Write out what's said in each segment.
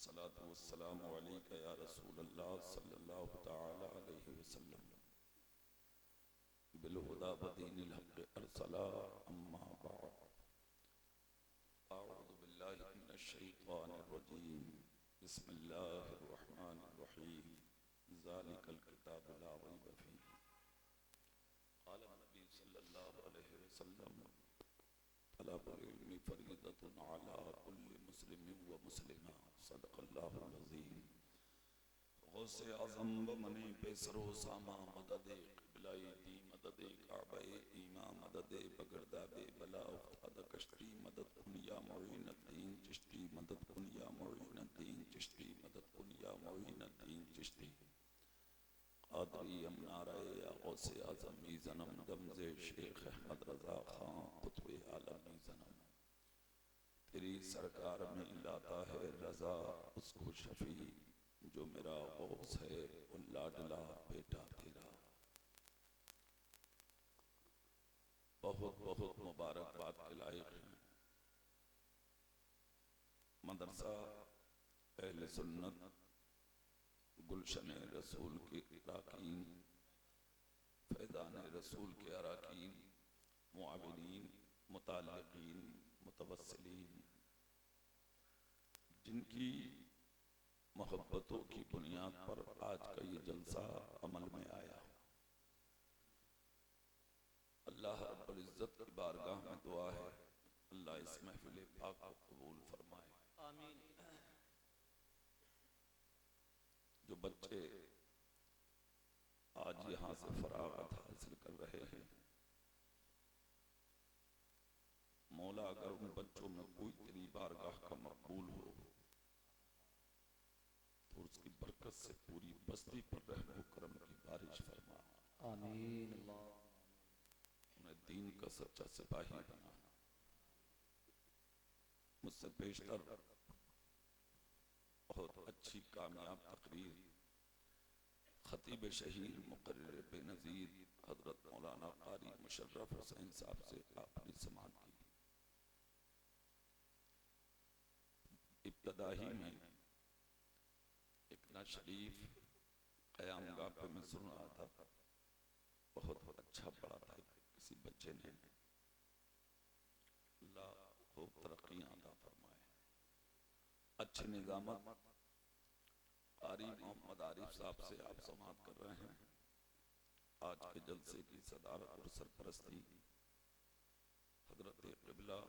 अस्सलातु वस्सलामु अलैका या रसूल अल्लाह सल्लल्लाहु तआला अलैहि वसल्लम बिल हुदा व दीनिल हक़ अरसला अम्मा बअद अऊज़ु बिल्लाहि मिनश शैतानिर रजीम बिस्मिल्लाहिर रहमानिर रहीम ज़ालिकल किताबु ला रैब फ़ीह क़ाल नबी सल्लल्लाहु अलैहि वसल्लम तलबुल इल्मी फ़रीदतुन अला कुल्लि मुस्लिमिन व मुस्लिमा सदक़ल्लाहुल अज़ीम गौसे आज़म व मनी बेसरो सामा मददे क़िबलाई दी मददे काबे ईमा मददे बगरदादे बला उख्ताद कश्ती मदद कुनिया मुईनुद्दीन चिश्ती मदद कुनिया मुईनुद्दीन चिश्ती मदद कुनिया मुईनुद्दीन चिश्ती क़ादरी अमनाराए या गौसे आज़म मीज़नम दमज़े शेख अहमद रज़ा खां कुतुबे आलम मीज़नम तेरी सरकार में लाता है रज़ा उसको शफी जो मेरा गौस है वो लाडला बेटा तेरा। बहुत बहुत मुबारकबाद के लायक हैं मदरसा अहले सुन्नत गुलशन रसूल के अराकीन फैज़ान रसूल के अराकीन मुआविनीन मुताल्लिकीन मुतवस्सिलीन जिनकी मोहब्बतों की बुनियाद पर आज का ये जलसा अमल में आया। अल्लाह रब्बुल इज्जत की बारगाह में दुआ है अल्लाह इस महफिल पाक को कबूल फरमाए। आमीन। जो बच्चे आज यहाँ से फरागत हासिल कर रहे हैं, मौला अगर उन बच्चों में कोई तेरी बारगाह का मकबूल हो तो उसकी बरकत से पूरी बस्ती पर रहमो करम की बारिश फरमा। आमीन। उन्हें दीन का सच्चा सिपाही बना। मुझसे पेशतर बहुत अच्छी कामयाब तकरीर खतीब शहीद मुकर्रिर बेनज़ीर हजरत मौलाना क़ारी मुशर्रफ हुसैन साहब से आपने समाअत की। इब्तदाही में एक ना शरीफ क़यामगाह पे मैं सुन रहा था, बहुत अच्छा पढ़ा था किसी बच्चे ने। अल्लाह खूब तरक्कियां अता फरमाए। अच्छी निज़ामत क़ारी मोहम्मद आरिफ साहब से आप समाअत कर रहे हैं। आज के जलसे की सदारत और सरपरस्ती हजरत क़िबला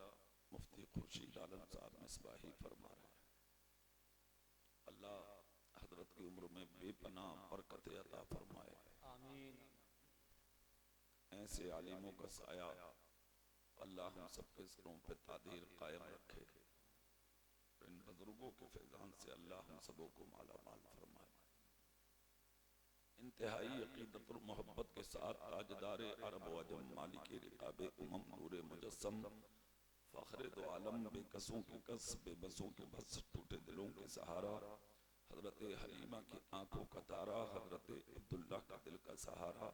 मुफ्ती खुर्शीद आलम साहब मिसबाही फरमा रहे हैं। अल्लाह हजरत की उम्र में बेपनाह बरकत अता फरमाए। आमीन। ऐसे आलिमों का साया अल्लाह हम सबके सरों पे तादीर कायम रखे। इन बुजुर्गों के फैजान से अल्लाह हम सबों को माला माल फरमाए। इंतहाई अकीदतुल मोहब्बत के साथ ताजदारे अरब व अजम मालिके रिकाबे उमम नूरे मुजस्सम फ़ख्रे दो आलम बेकसों के कस बेबसों के बस टूटे दिलों के सहारा हजरत हलीमा की आंखों का तारा हजरत अब्दुल्ला का दिल का सहारा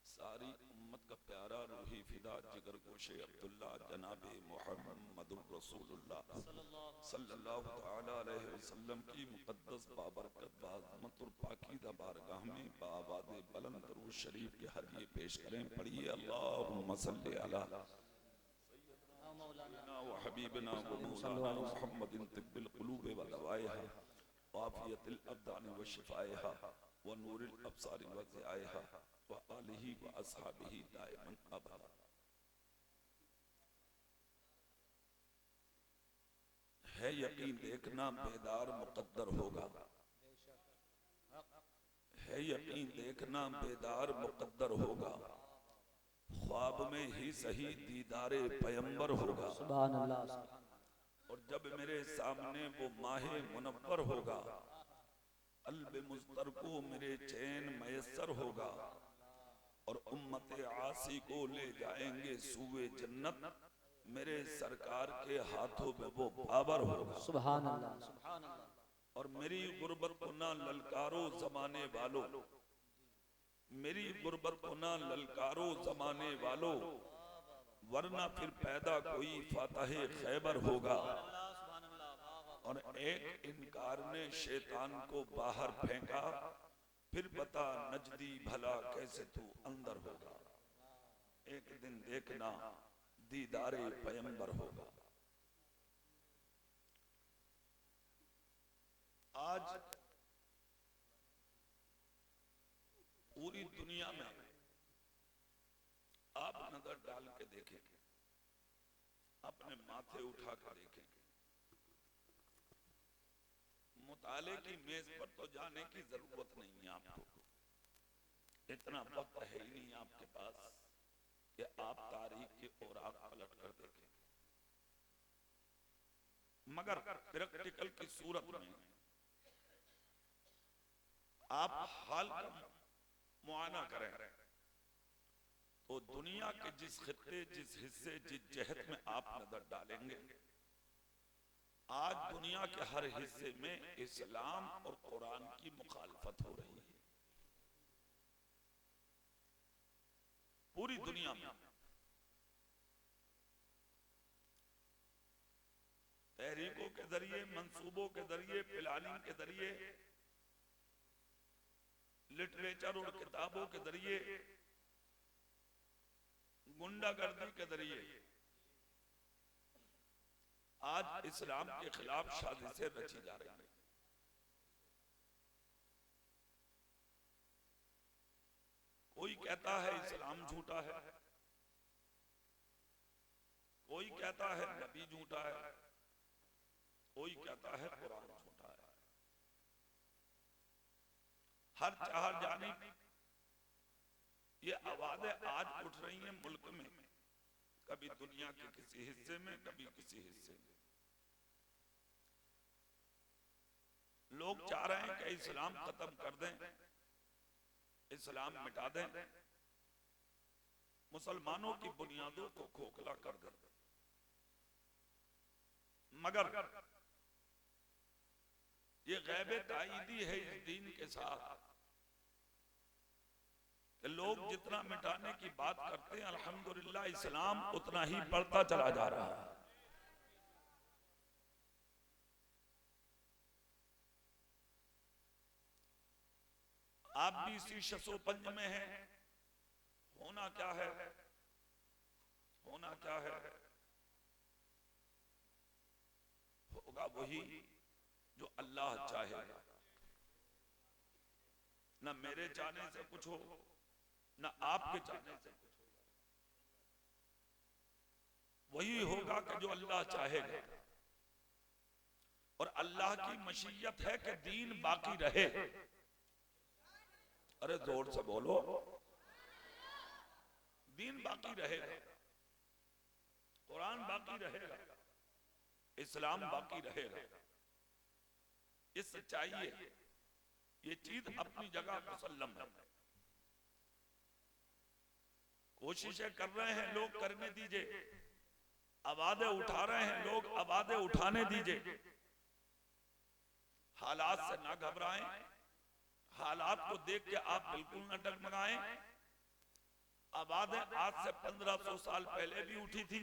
सारी उम्मत का प्यारा रूही फिदा जिगर गोशे अब्दुल्ला जनाबे मुहम्मदुर रसूलुल्लाह सल्लल्लाहु तआला अलैहि वसल्लम की मुक़द्दस बाबरकत बाज़मतुल पाकीज़ा बारगाह में बाआवाज़ बुलंद दरूद शरीफ के हदिये पेश करें। पढ़िए अल्लाहुम्मा सल्लि अला सय्यिदना व हबीबना व मौलाना मुहम्मदिन तिब्बिल क़ुलूब व दवाइहा व आफ़ियतिल अब्दान व शिफ़ाइहा व नूरिल अब्सार व ज़ियाइहा व आलिही व अस्हाबिही दाइमन अबदा। है यकीन देखना बेदार मुक़द्दर होगा, है यकीन देखना बेदार मुक़द्दर होगा, ख्वाब में ही सही दीदारे पैगंबर होगा। सुभान अल्लाह। और जब मेरे सामने वो माहे मुनव्वर होगा, क़ल्ब मुज़्तर को मेरे चैन मयस्सर होगा और उम्मत आसी को ले जाएंगे सूए जन्नत, मेरे सरकार के हाथों में वो बाबर होगा। सुभान अल्लाह। सुभान अल्लाह। और मेरी गुर्बत को ना ललकारो ज़माने वालों, मेरी गुर्बत को ना ललकारो ज़माने वालों, वरना फिर पैदा कोई फातह खैबर होगा। और एक इनकार ने शैतान को बाहर फेंका, फिर बता नजदी भला कैसे तू अंदर होगा। एक दिन देखना दीदारे पैगंबर होगा। आज पूरी दुनिया में आप नजर डाल के देखें, अपने माथे उठा कर देखें, मुताले की मेज पर तो जाने की जरूरत नहीं है आपको, इतना वक्त है ही नहीं आपके पास कि आप तारीख के औराक पलट कर देखें। मगर प्रैक्टिकल की सूरत में आप हाल का मुआयना करें तो दुनिया के जिस खित्ते, जिस हिस्से, जिस जहत में आप नजर डालेंगे, आज दुनिया के हर हिस्से में इस्लाम और कुरान की मुखालफत हो रही है। पूरी दुनिया में तहरीकों के जरिए, मंसूबों के जरिए, प्लानिंग के जरिए, लिटरेचर और किताबों के जरिए, गुंडागर्दी के जरिए आज इस्लाम के खिलाफ साजिशें रची जा रही है। कोई कहता है इस्लाम झूठा है, कोई कहता है नबी झूठा है, कोई कहता है कुरान झूठा है। हर चार जानिब ये आवाजें आज उठ रही हैं मुल्क में, कभी दुनिया के किसी हिस्से में, कभी किसी हिस्से में। लोग चाह रहे हैं कि इस्लाम खत्म कर दें, इस्लाम मिटा दें, मुसलमानों की बुनियादों को खोखला कर दें। मगर ये गैबे ताईदी है इस दीन के साथ कि लोग जितना मिटाने की बात करते हैं, अल्हम्दुलिल्लाह इस्लाम उतना ही बढ़ता चला जा रहा है। आप भी इसी शसोपंज में हैं। होना क्या है? होना क्या है? होगा वही जो अल्लाह चाहेगा। न मेरे चाहने से कुछ हो, न आपके चाहने से कुछ हो, वही होगा कि जो अल्लाह चाहेगा। और अल्लाह की मशीयत है कि दीन बाकी रहे। अरे जोर से बोलो, दीन बाकी रहेगा, कुरान बाकी रहेगा, इस्लाम बाकी रहेगा। ये सच्चाई है, ये चीज अपनी जगह मुसल्लम है। कोशिशें कर रहे हैं लोग, करने दीजिए। आवाजें उठा रहे हैं लोग, आवाजें उठाने दीजिए। हालात से ना घबराएं, हालात को देख के आप बिल्कुल न डगमगाएं। आवाजें आज से 1500 साल पहले भी उठी थी,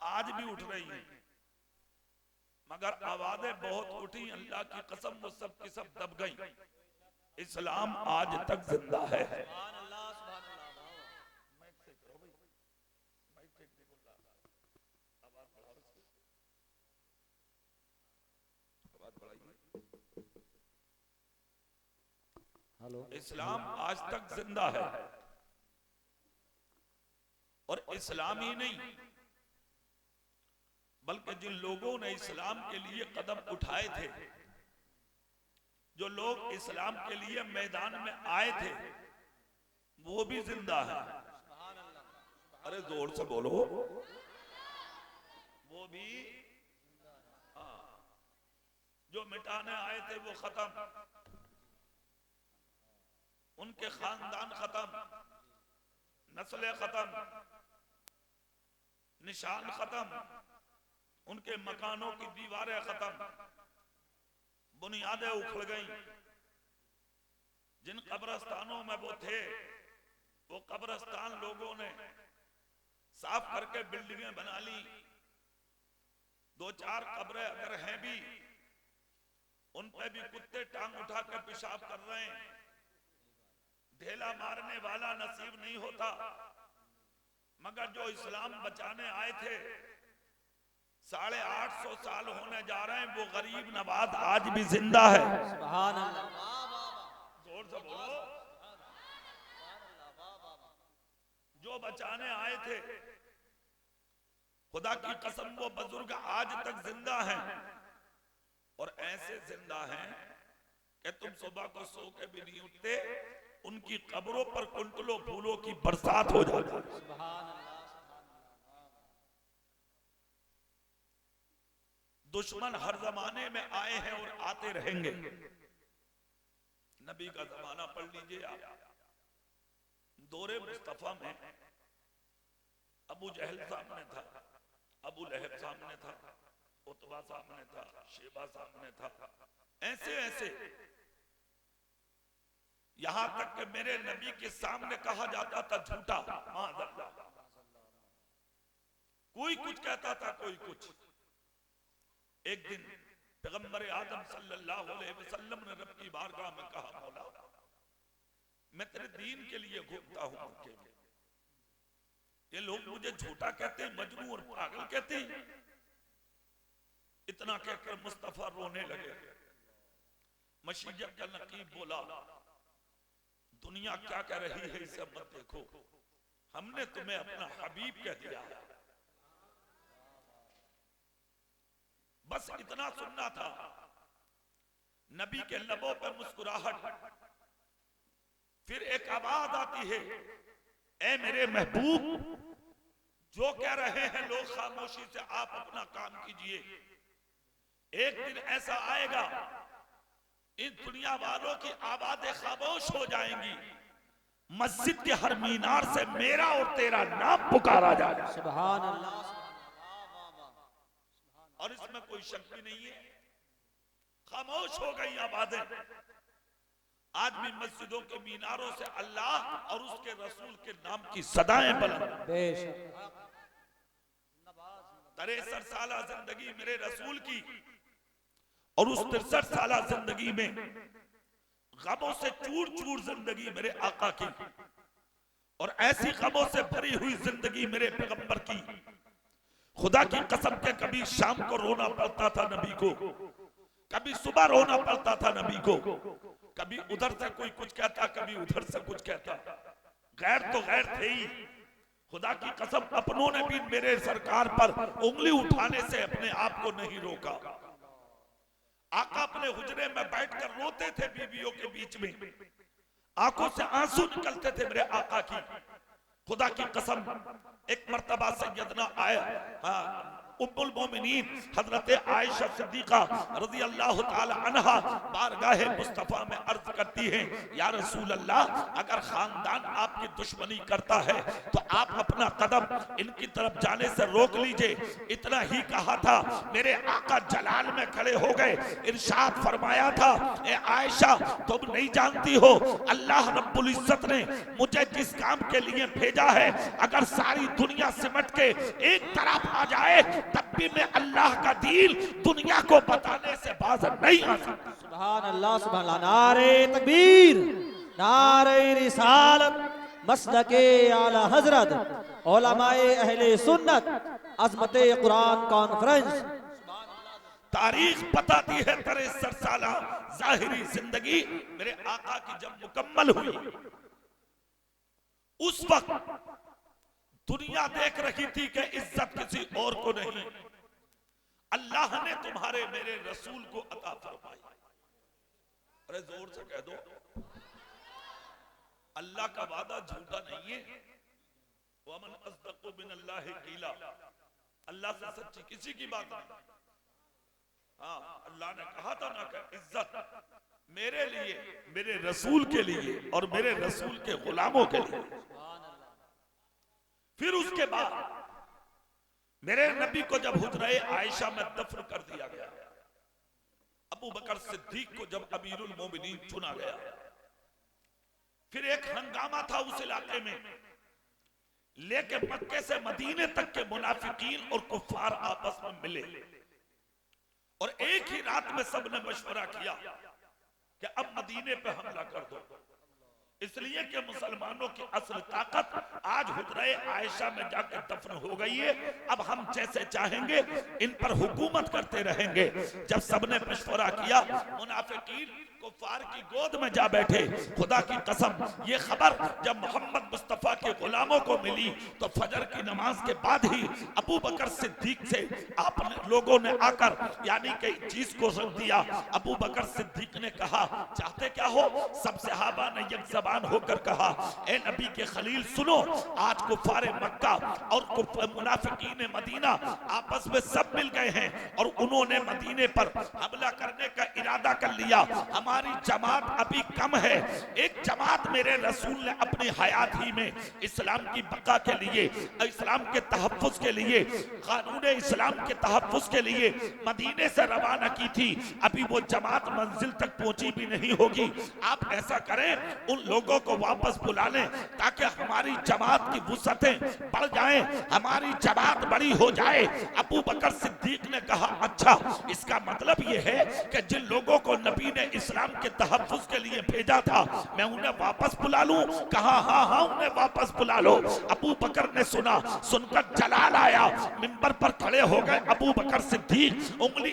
आज भी उठ रही हैं, मगर आवाजें बहुत उठी, अल्लाह की कसम वो सब की सब दब गई। इस्लाम आज तक जिंदा है। इस्लाम आज तक जिंदा है। और इस्लाम ही नहीं, बल्कि जिन लोगों ने इस्लाम के लिए कदम उठाए थे, जो लोग इस्लाम के लिए मैदान में आए थे, वो भी जिंदा है। अरे जोर से बोलो, वो भी। हाँ, जो मिटाने आए थे वो खत्म, उनके खानदान खत्म, नस्लें खत्म, निशान खत्म, उनके मकानों की दीवारें खत्म, बुनियादें उखड़ गईं। जिन कब्रिस्तानों में वो थे, वो कब्रिस्तान लोगों ने साफ करके बिल्डिंगें बना ली। दो चार कब्रें अगर हैं भी, उन पे भी कुत्ते टांग उठा कर पेशाब कर रहे हैं। ढेला मारने वाला नसीब नहीं होता, मगर जो इस्लाम बचाने आए थे, 850 साल होने जा रहे हैं, वो गरीब नवाज आज भी जिंदा है। सुभान अल्लाह। जोर से बोलो। जो बचाने आए थे, खुदा की कसम वो बुजुर्ग आज तक जिंदा हैं, और ऐसे जिंदा हैं कि तुम सुबह को सो के भी नहीं उठते, उनकी कब्रों पर कुंटलों फूलों की बरसात हो जाती है। सुभान अल्लाह। दुश्मन हर जमाने में आए हैं और आते रहेंगे। नबी का जमाना पढ़ लीजिए आप, दौरे मुस्तफा में अबू जहल सामने था, अबू लहब सामने था, उतबा सामने था, शेबा सामने था, ऐसे ऐसे, यहां तक कि मेरे नबी के सामने कहा जाता था झूठा, माअज़ल्लाह। कोई कुछ कहता था, कोई कुछ। एक दिन पैगंबर आदम सल्लल्लाहु अलैहि वसल्लम ने रब की बारगाह में कहा, मौला मैं तेरे दीन के लिए घूमता हूं मक्के में, ये लोग मुझे झूठा कहते हैं, मजनू और पागल कहते हैं। इतना कहकर मुस्तफा रोने लगे। मशीजत का नकीब बोला, दुनिया क्या कह रही है इसे मत देखो, हमने तुम्हें अपना हबीब कह दिया है। बस इतना सुनना था। नबी के लबों पर मुस्कुराहट, फिर एक आवाज आती है, ऐ मेरे महबूब, जो कह रहे हैं लोग खामोशी से आप अपना काम कीजिए। एक दिन ऐसा आएगा, इन दुनिया वालों की आवाजें खामोश हो जाएंगी, मस्जिद के हर मीनार से मेरा और तेरा नाम पुकारा जाएगा। सुभान अल्लाह। और इसमें कोई शक भी नहीं है। खामोश हो गई आवाजें। आज भी मस्जिदों के मीनारों से अल्लाह और उसके रसूल के नाम की सदाएं बुलंद। 63 साल जिंदगी मेरे रसूल की, और उस 63 साल जिंदगी में गमों से चूर चूर जिंदगी मेरे आका की, और ऐसी गमों से भरी हुई जिंदगी मेरे पैगंबर की। खुदा की कसम के कभी शाम को रोना पड़ता था नबी को, कभी सुबह रोना पड़ता था नबी को, कभी उधर से कोई कुछ कहता, कभी उधर से कुछ कहता। गैर तो गैर थे ही। खुदा की कसम अपनों ने भी मेरे सरकार पर उंगली उठाने से अपने आप को नहीं रोका। आका अपने हुजरे में बैठकर रोते थे बीवियों के बीच में, आंखों से आंसू निकलते थे मेरे आका की। खुदा की कसम एक मर्तबा सैयदना उम्मुल मोमिनीन हजरत आयशा सिद्दीका रज़ी अल्लाह ताला अन्हा बारगाह मुस्तफा में अर्ज करती हैं, या रसूल अल्लाह, अगर खानदान आपकी दुश्मनी करता है तो आप अपना कदम इनकी तरफ जाने से रोक लीजिए। इतना ही कहा था, मेरे आका जलाल में खड़े हो गए, इरशाद फरमाया था, ए आयशा, तुम नहीं जानती हो अल्लाह रब्बुल इज्जत ने मुझे जिस काम के लिए भेजा है, अगर सारी दुनिया सिमट के एक तरफ आ जाए तब भी मैं अल्लाह का दीन दुनिया को बताने से बाज नहीं आ सकता। सुभान अल्लाह, सुभान अल्लाह। नारे तकबीर, नारे रिसालत, मसलके आला हजरत, उलमाए अहले सुन्नत, अज़मते कुरान कॉन्फ्रेंस। तारीख बताती है 63 साल जाहिरी जिंदगी मेरे आका की जब मुकम्मल हुई, उस वक्त दुनिया देख रही थी कि इज्जत किसी और को नहीं, अल्लाह ने तुम्हारे मेरे रसूल को अता फरमाई। अरे जोर से कह दो, अल्लाह का वादा झूठा नहीं है। वमन अस्दक़ु मिनल्लाहि क़ीला, अल्लाह से सच्ची किसी की बात नहीं। हाँ, अल्लाह ने कहा था ना कि इज्जत मेरे लिए, मेरे रसूल के लिए और मेरे रसूल के गुलामों के लिए। फिर उसके बाद मेरे नबी को जब हुजरे आयशा में दफन कर दिया गया, अबू बकर सिद्दीक को जब अमीरुल मोमिनीन चुना गया, फिर एक हंगामा था उस इलाके में, लेके मक्के से मदीने तक के मुनाफिकीन और कुफार आपस में मिले। और एक ही रात में सबने मशवरा किया कि अब मदीने पे हमला कर दो, इसलिए कि मुसलमानों की असल ताकत आज हुजरे आयशा में जाकर दफन हो गई है। अब हम जैसे चाहेंगे इन पर हुकूमत करते रहेंगे। जब सबने मशवरा किया, मुनाफिकीन कुफार की गोद में जा बैठे। खुदा की कसम, ये खबर जब मोहम्मद मुस्तफा के गुलामों को मिली तो फजर की नमाज के बाद ही अबू बकर सिद्दीक से आप लोगों ने आकर यानी कि चीज को रख दिया। अबू बकर सिद्दीक ने कहा, चाहते क्या हो? सब सहाबा ने एक जबान होकर कहा, ए नबी के खलील सुनो, आज कुफारे मक्का और मुनाफिकीन मदीना आपस में सब मिल गए हैं और उन्होंने मदीने पर हमला करने का इरादा कर लिया। हमारी जमात अभी कम है। एक जमात मेरे रसूल ने अपनी हयात ही में इस्लाम की बका के लिए, इस्लाम के तहफ्फुज के लिए, कानून इस्लाम के तहफ्फुज के लिए मदीने से रवाना की थी। अभी वो जमात मंजिल तक पहुंची भी नहीं होगी। आप ऐसा करें, उन लोगों को वापस बुला लें ताकि हमारी जमात की वुसअतें बढ़ जाएं, हमारी जमात बड़ी हो जाए। अबू बकर सिद्दीक ने कहा, अच्छा, इसका मतलब ये है कि जिन लोगों को नबी ने इस्लाम के तहफ्फुज के लिए भेजा था मैं उन्हें वापस बुला लूं? कहा, हाँ हाँ, उन्हें वापस बुला लो। अबू बकर ने सुना, सुनकर जलाल आया, मिंबर पर खड़े हो गए। अबू बकर सिद्दीक उंगली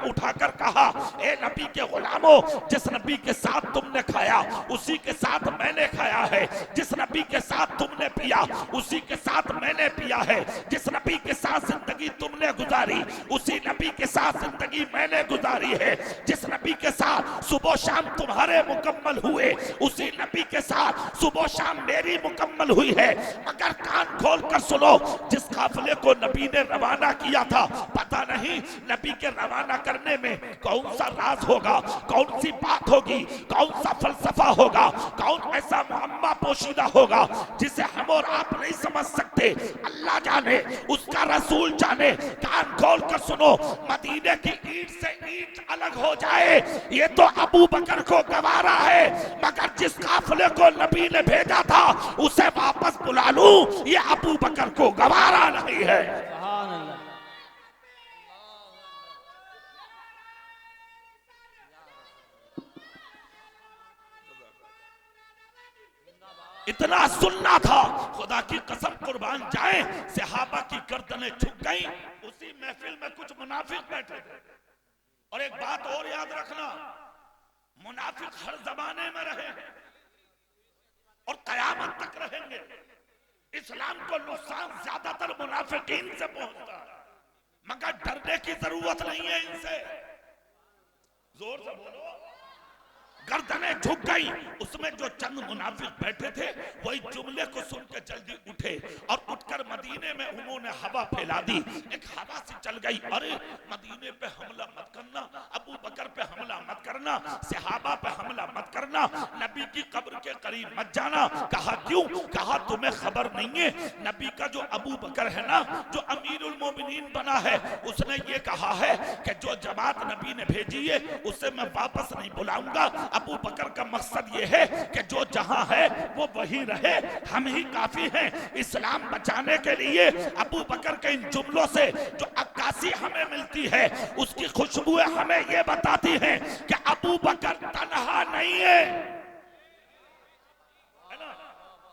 उठाकर कहा, ए नबी के गुलामों, जिस नबी के साथ तुमने खाया उसी के साथ मैंने खाया है, जिस नबी के साथ तुमने पिया उसी के साथ मैंने पिया है, जिस नबी के साथ जिंदगी तुमने गुजारी उसी नबी के साथ जिंदगी मैंने गुजारी है, जिस नबी के साथ सुबह शाम तुम्हारे मुकम्मल हुए उसी नबी के साथ सुबह शाम मेरी मुकम्मल हुई है। मगर कान खोल कर सुनो, जिस काफिले को नबी ने रवाना किया था, पता नहीं नबी के रवाना करने में कौन सा राज होगा, कौन सी बात होगी, कौन सा फलसफा होगा, कौन ऐसा मुअम्मा पोशीदा होगा जिसे हम और आप नहीं समझ सकते। अल्लाह जाने, उसका रसूल जाने। कान खोल कर सुनो, मदीने की ईंट से ईंट अलग हो जाए ये तो अबू बकर को गवारा है, मगर जिस काफिले को नबी ने भेजा था उसे वापस बुला लूं, ये अबू बकर को गवारा नहीं है। इतना सुनना था, खुदा की कसम कुर्बान जाए, सहाबा की गर्दनें झुक गई। उसी महफिल में कुछ मुनाफिक बैठे थे। और एक बात और याद रखना, मुनाफिक हर जमाने में रहे हैं और कयामत तक रहेंगे। इस्लाम को नुकसान ज्यादातर मुनाफिकीन से पहुंचता है, मगर डरने की जरूरत नहीं है इनसे। जोर से बोलो। गर्दनें झुक गई। उसमें जो चंद मुनाफिक बैठे थे वही जुमले को सुनकर जल्दी उठे और उठकर मदीने में उन्होंने हवा फैला दी। एक हवा सी चल गई, अरे मदीने पे हमला मत करना, अबू बकर पे हमला मत करना, सहाबा पे हमला मत करना, नबी की कब्र के करीब मत जाना। कहा क्यों? कहा तुम्हें खबर नहीं है, नबी का जो अबू बकर है ना, जो अमीरुल मोमिनीन बना है, उसने ये कहा है कि जो जमात नबी ने भेजी है उसे मैं वापस नहीं बुलाऊंगा। अबू बकर का मकसद ये है कि जो जहां है वो वहीं रहे, हम ही काफी हैं इस्लाम बचाने के लिए। अबू बकर के इन जुमलों से जो अक्कासी हमें मिलती है उसकी खुशबुएं हमें ये बताती हैं कि अबू बकर तन्हा नहीं है।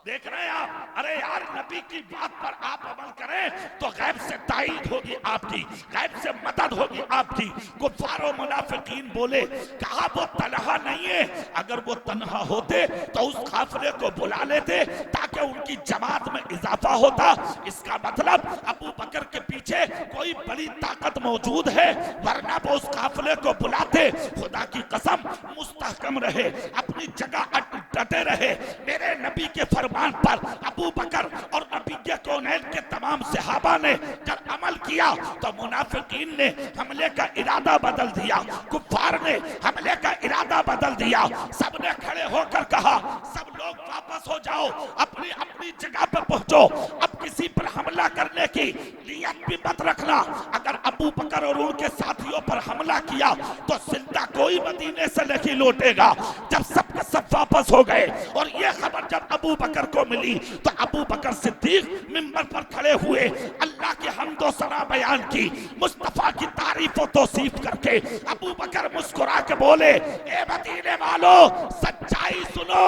देख रहे हैं आप? अरे यार, नबी की बात पर आप अमल करें तो गैब से ताईद होगी आपकी, गैब से मदद होगी आपकी। कुफार और मुनाफिकीन बोले, कहा वो तन्हा नहीं है। अगर वो तन्हा होते तो उस काफिले को बुला लेते ताकि उनकी जमात में इजाफा होता। इसका मतलब अबू बकर के पीछे कोई बड़ी ताकत मौजूद है, वरना वो उस काफिले को बुलाते। खुदा की कसम, मुस्तहकम रहे, अपनी जगह डटे रहे। मेरे नबी के फरमान पर अबू बकर और नबी के कौनैन के तमाम सहाबा ने जब अमल किया तो मुनाफिकीन ने हमले का इरादा बदल दिया, कुफार ने हमले का इरादा बदल दिया। सबने खड़े होकर कहा, सब लोग वापस हो जाओ, अपनी अपनी जगह पर पहुंचो। अब किसी पर हमला करने की नियत भी मत रखना। अगर अबू बकर और उनके साथियों पर हमला किया तो जिंदा कोई मदीने से नहीं लौटेगा। जब सबके सब वापस हो गए। और ये खबर जब अबू बकर को मिली तो अबू बकर सिद्दीक मिंबर पर खड़े हुए, अल्लाह की हम्दो सना बयान की, मुस्तफा की तारीफ और तौसीफ करके अबू बकर मुस्कुरा के बोले, ए मदीने वालों, सच्चाई सुनो,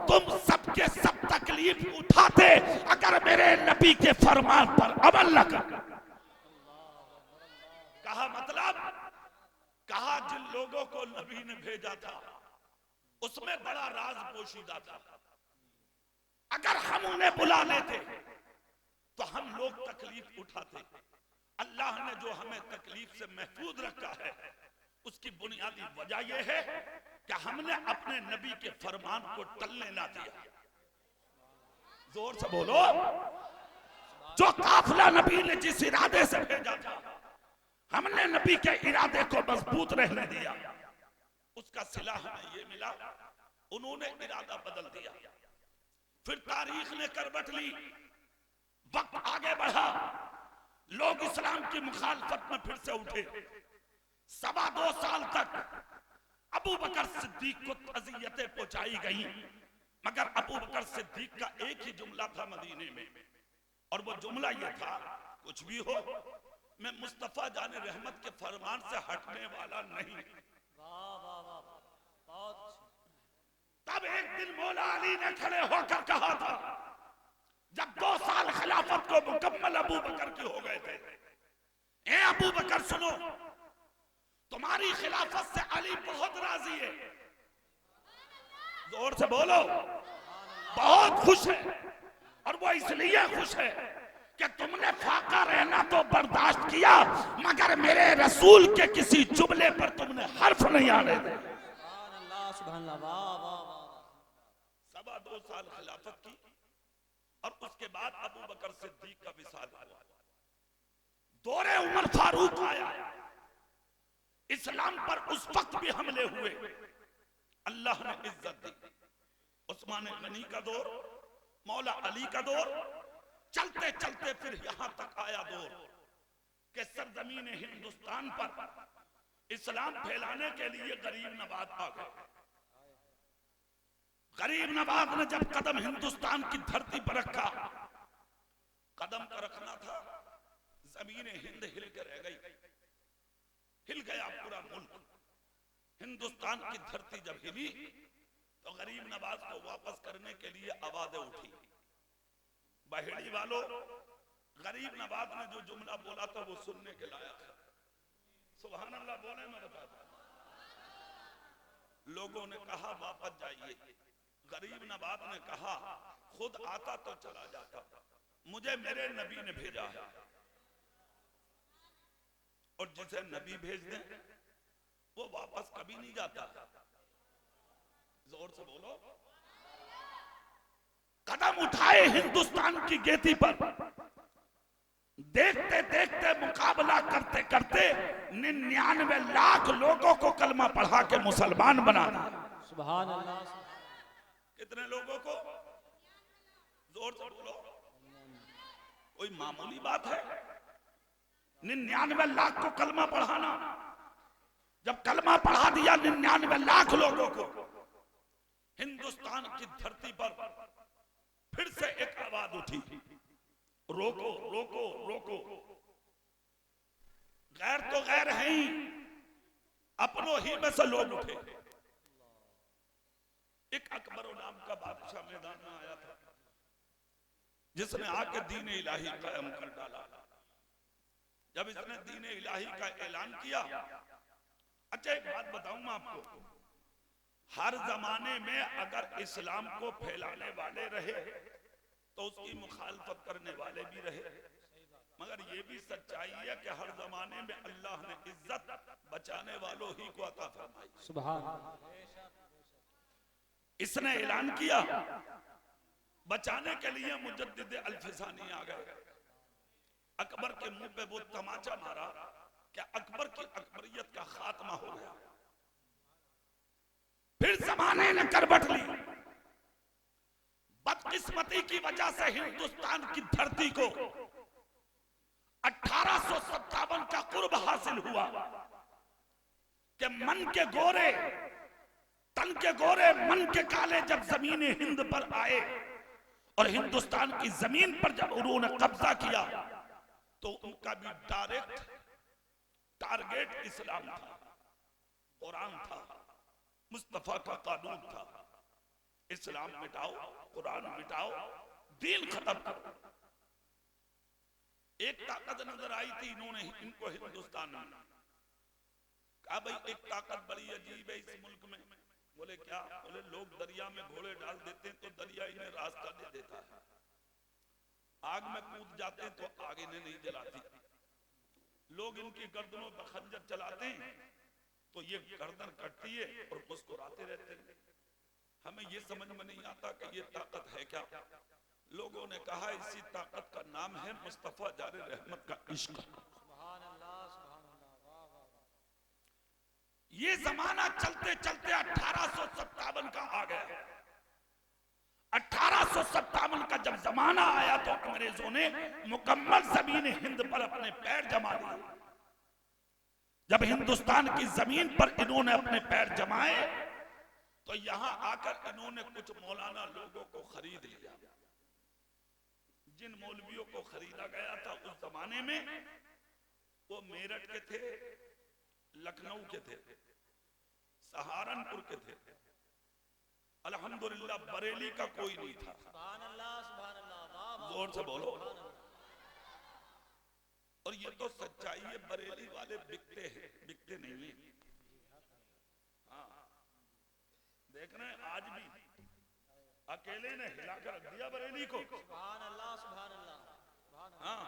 तुम सबके सब तकलीफ उठाते अगर मेरे नबी के फरमान पर अमल न कर। कहा मतलब, कहा जिन लोगों को नबी ने भेजा था उसमें बड़ा राज पोशीदा था। अगर हम उन्हें बुला लेते तो हम लोग तकलीफ उठाते। अल्लाह ने जो हमें तकलीफ से महफूज रखा है उसकी बुनियादी वजह यह है कि हमने अपने नबी के फरमान को टलने ना दिया। जोर से बोलो। जो काफिला नबी ने जिस इरादे से भेजा था हमने नबी के इरादे को मजबूत रहने दिया, उसका सिला हमें ये मिला, उन्होंने इरादा बदल दिया। फिर तारीख ने करवट ली, वक्त आगे बढ़ा, लोग इस्लाम की मुखालफत में फिर से उठे। 2.25 साल तक अबू बकर सिद्दीक को अजियतें पहुंचाई गई, मगर अबू बकर सिद्दीक का एक ही जुमला था मदीने में, और वो जुमला ये था, कुछ भी हो मैं मुस्तफा जाने रहमत के फरमान से हटने वाला नहीं। तब एक दिन मौला अली ने खड़े होकर कहा था, जब 2 साल खिलाफत को मुकम्मल अबू बकर के हो गए थे, ए अबू बकर सुनो, तुम्हारी खिलाफत से अली बहुत राजी है। जोर से बोलो। बहुत खुश है, और वो इसलिए खुश है कि तुमने फाका रहना तो बर्दाश्त किया, मगर मेरे रसूल के किसी जुमले पर तुमने हर्फ नहीं आने दे। 2.25 साल खिलाफत की, और उसके बाद अबू बकर सिद्दीक का विसाल हुआ। दौरे उमर फारूक आया, इस्लाम पर उस वक्त भी हमले हुए, अल्लाह ने इज्जत दी। उस्मान गनी का दौर, मौला अली का दौर, चलते चलते फिर यहां तक आया दौर कि सरजमीन हिंदुस्तान पर इस्लाम फैलाने के लिए गरीब नवाज आ गए। गरीब नवाज ने जब कदम हिंदुस्तान की धरती पर रखा, कदम का रखना था, जमीन हिंद हिल के रह गई, हिल गया पूरा मुल्क। हिंदुस्तान की धरती जब हिली तो गरीब नवाज को वापस करने के लिए आवाजें उठी। बहेड़ी वालों, गरीब नवाज ने जो जुमला बोला था वो सुनने के लायक था। सुभान अल्लाह बोले मैं बताता। लोगों ने कहा वापस जाइए। गरीब नवाज ने कहा खुद आता तो चला जाता, मुझे मेरे नबी ने भेजा है, और जिसे नबी भेज दे वो वापस कभी नहीं जाता। जोर से बोलो। कदम उठाए हिंदुस्तान की गेटी पर, देखते देखते मुकाबला करते करते 99 लाख लोगों को कलमा पढ़ा के मुसलमान बना दिया। सुभान अल्लाह। कितने लोगों को? जोर से बोलो। कोई मामूली बात है 99 लाख को कलमा पढ़ाना? जब कलमा पढ़ा दिया 99 लाख लोगों को, हिंदुस्तान की धरती पर फिर से एक आवाज उठी, रोको रोको रोको। गैर तो गैर है ही, अपनों ही में से लोग उठे। एक अकबर नाम का बादशाह मैदान में आया था, जिसने आके दीन इलाही कायम कर डाला। जब इसने दीन इलाही का ऐलान किया, अच्छा एक बात बताऊं मैं आपको, हर जमाने में अगर इस्लाम को फैलाने वाले रहे तो उसकी मुखालफत करने वाले भी रहे, मगर ये भी सच्चाई है कि हर जमाने में अल्लाह ने इज्जत बचाने वालों ही को अता फरमाई। सुभान। इसने ऐलान किया, बचाने के लिए मुजद्दिद अल-फिसानी आ गए। अकबर के मुंह पे वो तमाचा मारा कि अकबर की अकबरियत का खात्मा हो गया। फिर जमाने ने करवट ली। बदकिस्मती की वजह से हिंदुस्तान की धरती को 1857 का कुर्ब हासिल हुआ कि मन के गोरे तन के गोरे मन के काले जब जमीन हिंद पर आए और हिंदुस्तान की जमीन पर जब उन्होंने कब्जा किया तो उनका भी डायरेक्ट टारगेट इस्लाम था, कुरान था, मुस्तफा का कानून था। इस्लाम मिटाओ, कुरान मिटाओ, दीन खत्म करो। एक ताकत नजर आई थी इन्होंने इनको हिंदुस्तान में, कहा भाई एक ताकत बड़ी अजीब है इस मुल्क में। बोले क्या? बोले लोग दरिया में घोड़े डाल देते हैं तो दरिया इन्हें रास्ता दे देता है, आग में कूद जाते हैं तो आग इन्हें नहीं जलाती, लोग इनकी गर्दनों पर खंजर चलाते हैं तो ये गर्दन कटती है और मुस्कुराते रहते हैं। हमें ये समझ में नहीं आता कि ये ताकत है क्या। लोगों ने कहा इसी ताकत का नाम है मुस्तफा जारे रहमत का इश्क। ये जमाना चलते चलते 1857 का आ गया। 1857 का जब जमाना आया तो अंग्रेजों ने मुकम्मल जमीन हिंद पर अपने पैर जमा दिए। जब हिंदुस्तान की जमीन पर इन्होंने अपने पैर जमाए तो यहां आकर इन्होंने कुछ मौलाना लोगों को खरीद लिया। जिन मौलवियों को खरीदा गया था उस जमाने में वो मेरठ के थे, लखनऊ के थे, सहारनपुर के थे, अल्हम्दुलिल्लाह बरेली का कोई नहीं था। जोर से बोलो। और ये तो सच्चाई है, बरेली वाले बिकते हैं, बिकते नहीं है। हाँ, देख रहे हैं आज भी अकेले ने हिलाकर रख दिया बरेली को। हाँ,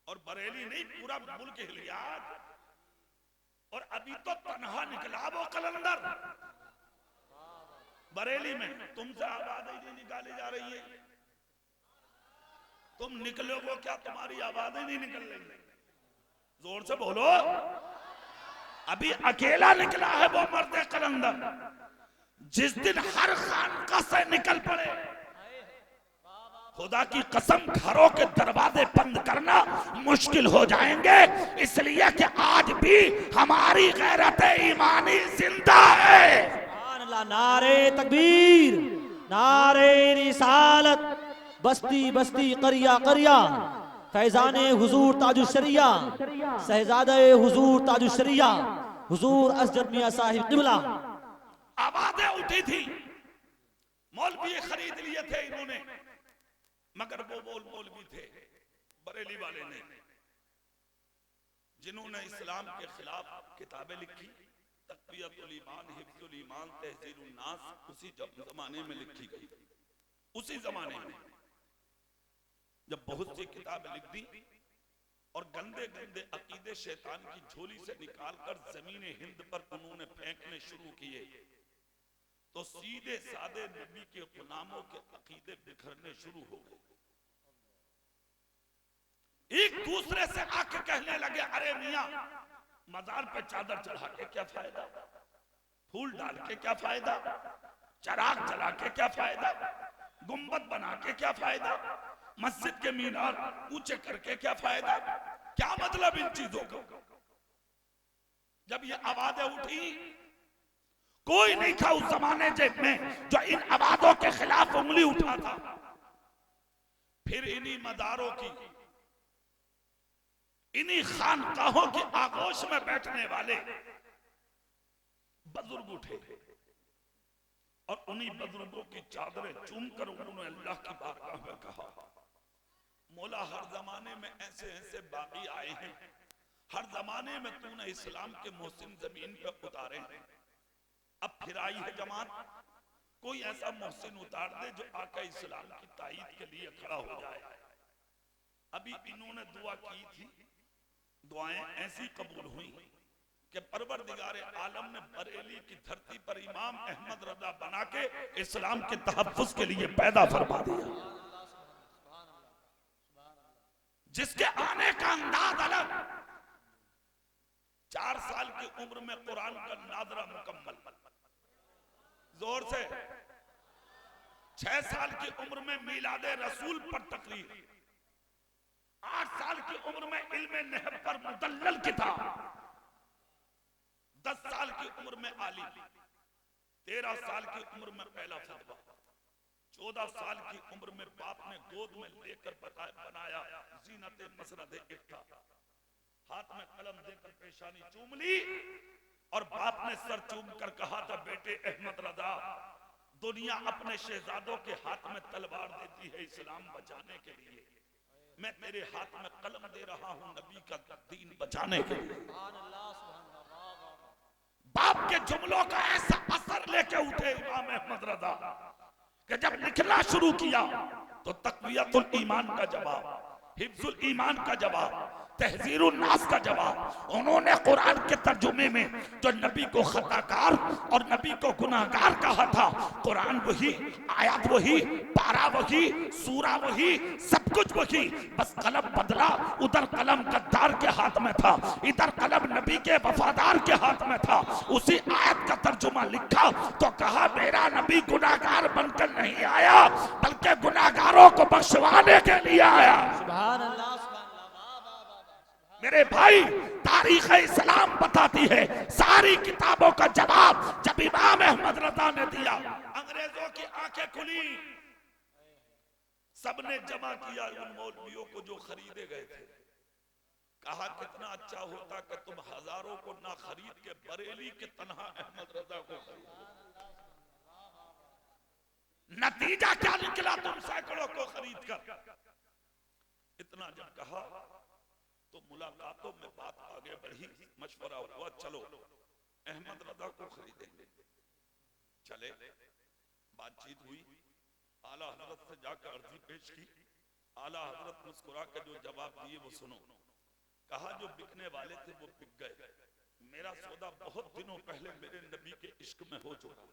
और बरेली नहीं पूरा मुल्क हिल गया। और अभी तो तनहा निकला वो कलंदर बरेली में। तुमसे आवाज ही नहीं निकाली जा रही है, तुम निकलोगे क्या? तुम्हारी आवाज ही नहीं निकल रही। जोर से बोलो। अभी अकेला निकला है वो मर्द कलंदर। जिस दिन हर खानका से निकल पड़े, खुदा की कसम घरों के दरवाजे बंद करना मुश्किल हो जाएंगे। इसलिए कि आज भी हमारी गैरत ईमानी जिंदा है। नारे तकबीर, नारे रिसालत, बस्ती बस्ती करिया करिया, फैजाने हुजूर ताजुशरिया, शहजादे हुजूर ताजुशरिया, हुजूर असजद मियां साहिब किबला। आवाजें उठी थी, मौलवी खरीद लिए थे इन्होंने, मगर वो मौलवी थे बरेली वाले ने जिन्होंने इस्लाम के खिलाफ किताबें लिखी। तक़वियतुल ईमान, हिफ्जुल ईमान, तहज़ीरुन नास उसी जमाने में लिखी गई। उसी जमाने में जब बहुत सी किताबें लिख दी और गंदे गंदे अकीदे शैतान की झोली से निकालकर जमीन हिंद पर उन्होंने फेंकने शुरू किए तो सीधे सादे नबी के गुलामों के अकीदे बिखरने शुरू हो गए। एक दूसरे से आके कहने लगे, अरे मियां मजार पे चादर चढ़ा के क्या फायदा, फूल डाल के क्या फायदा, चराग जला के क्या फायदा, गुंबद बना के क्या फायदा, मस्जिद के मीनार ऊंचे करके क्या फायदा, क्या मतलब इन चीजों का। जब ये आवाजें उठी, कोई नहीं था उस जमाने में जो इन आवाजों के खिलाफ उंगली उठा था। फिर इन्हीं मदारों की, इन्हीं खानकाहों की आगोश में बैठने वाले बुजुर्ग उठे और उन्हीं बुजुर्गों की चादरें चूमकर उन्होंने अल्लाह की बारगाह में कहा, मौला हर जमाने में ऐसे ऐसे बागी आए हैं, हर जमाने में तूने इस्लाम के मोहसिन जमीन पर उतारे हैं, अब फिर आई है जमात, कोई ऐसा मोहसिन उतार दे जो आका इस्लाम की ताईद के लिए खड़ा हो जाए। अभी इन्होंने दुआ की थी, दुआएं ऐसी कबूल हुई कि परवरदिगार आलम ने बरेली की धरती पर इमाम अहमद रजा बना के इस्लाम के तहफ्फुज के लिए पैदा फरमा दिया, जिसके आने का अंदाज अलग। 4 साल की उम्र में कुरान का नादरा मुकम्मल, जोर से 6 साल की उम्र में मीलादे रसूल पर तकरीर, 8 साल की उम्र में इल्मे नहव पर मुदल्लल किताब, 10 साल की उम्र में आलिम, 13 साल की उम्र में पहला फतवा, 14 साल की उम्र में बाप ने गोद में लेकर बनाया जीनत मसरद इफ्ता, हाथ में कलम देकर पेशानी चूम ली और बाप ने सर चूम कर कहा था, बेटे अहमद रजा, दुनिया अपने शहजादों के हाथ में तलवार देती है इस्लाम बचाने के लिए, मैं तेरे हाथ में कलम दे रहा हूं नबी का दीन बचाने के लिए। बाप के जुमलों का ऐसा असर लेके उठे इमाम अहमद रजा कि जब लिखना शुरू किया तो तक़वियतुल ईमान का जवाब, हिफ्जुल ईमान का जवाब, तहजीरुन नास का जवाब, उन्होंने कुरान के तर्जुमे में जो नबी को खताकार और नबी को गुनाहगार कहा था, कुरान वही, आयत वही, पारा वही, सूरा वही, सब कुछ वही, बस कलम बदला, उधर कलम गद्दार के हाथ में था, इधर कलम नबी के वफादार के हाथ में था। उसी आयत का तर्जुमा लिखा तो कहा, मेरा नबी गुनाहगार बनकर नहीं आया बल्कि गुनाहगारों को बख्शवाने के लिए आया। सुभान अल्लाह। मेरे भाई, तारीख इस्लाम बताती है सारी किताबों का जवाब जब इमाम अहमद रजा ने दिया, अंग्रेजों की आंखें खुली, सबने जमा किया उन मौलवियों को जो खरीदे गए थे, कहा कितना अच्छा होता कि तुम हजारों को ना खरीद के बरेली के तन्हा अहमद रजा को खरीदो। नतीजा क्या निकला, तुम सैकड़ों को खरीद कर। इतना जब कहा तो मुलाकातों में बात आगे बढ़ी, मशवरा हुआ, चलो अहमद रजा को खरीदेंगे। चले, बातचीत हुई, आला हजरत से जाकर अर्जी पेश की, आला हजरत मुस्कुरा के जो जवाब दिए वो सुनो। कहा जो बिकने वाले थे वो बिक गए, मेरा सौदा बहुत दिनों पहले मेरे नबी के इश्क में हो चुका,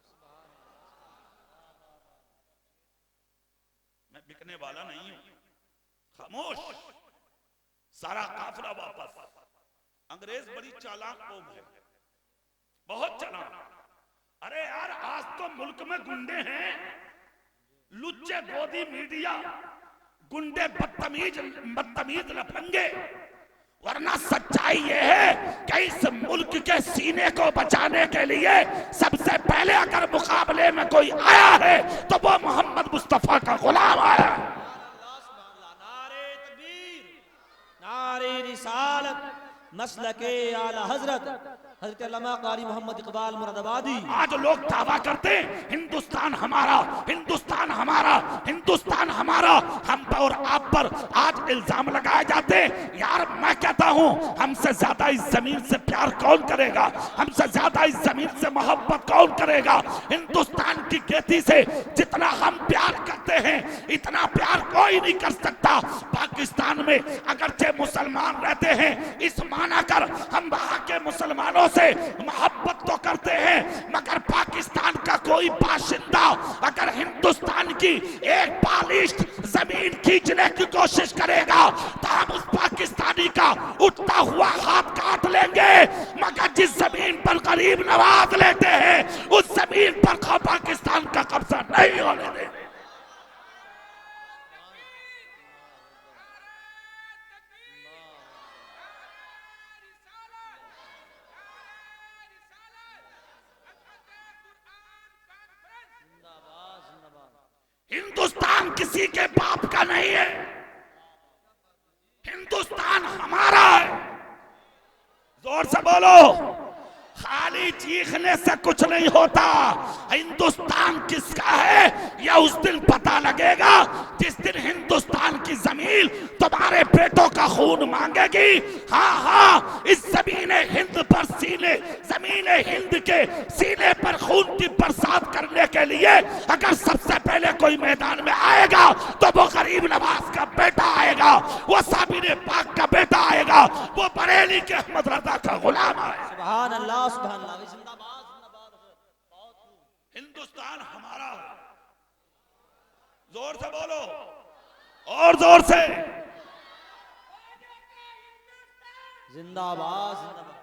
मैं बिकने वाला नहीं हूं। खामोश, सारा काफिला वापस। अंग्रेज बड़ी चालाक कौम है, बहुत चालाक। अरे यार, आज तो मुल्क में गुंडे हैं, लुच्चे गोदी मीडिया, गुंडे बदतमीज लफंगे, वरना सच्चाई ये है कि इस मुल्क के सीने को बचाने के लिए सबसे पहले अगर मुकाबले में कोई आया है तो वो मोहम्मद मुस्तफा का गुलाम आया। नारे रिसालत, मसलके आला हजरत हजरत अल्लामा कारी मोहम्मद इकबाल मुरादाबादी। आज लोग दावा करते हैं हिंदुस्तान हमारा, हिंदुस्तान हमारा, हिंदुस्तान हमारा। हम पर और आप पर आज इल्जाम लगाए जाते हैं। यार मैं कहता हूं, हमसे ज्यादा इस जमीन से प्यार कौन करेगा, हमसे ज्यादा इस जमीन से मोहब्बत कौन करेगा। हिंदुस्तान की खेती से जितना हम प्यार करते हैं इतना प्यार कोई नहीं कर सकता। पाकिस्तान में अगरचे मुसलमान रहते हैं, इस माना कर हम वहां के मुसलमानों से मोहब्बत तो करते हैं, मगर पाकिस्तान का कोई बाशिंदा अगर हिंदुस्तान की एक बालिश्त जमीन खींचने की कोशिश करेगा तो हम उस पाकिस्तानी का उठता हुआ हाथ काट लेंगे। मगर जिस जमीन पर गरीब नवाज लेते हैं उस जमीन पर पाकिस्तान का कब्जा नहीं होने देंगे। हिंदुस्तान किसी के बाप का नहीं है, हिंदुस्तान हमारा है। जोर से बोलो, खाली चीखने से कुछ नहीं होता। हिंदुस्तान किसका है यह उस दिन पता लगेगा जिस दिन हिंदुस्तान की जमीन तुम्हारे बेटों का खून मांगेगी। हाँ हाँ, इस जमीने हिंद पर सीने, जमीने हिंद के सीने पर खून की बरसात करने के लिए अगर सबसे पहले कोई मैदान में आएगा तो वो गरीब नवाज का बेटा आएगा, वो साबिर पाक का बेटा आएगा, वो बरेली के अहमद रजा का गुलाम आएगा। सुभान अल्लाह, सुभान अल्लाह, जिंदाबाद जिंदाबाद। हिंदुस्तान हमारा है। जोर से बोलो, और जोर से जिंदाबाद जिंदाबाद।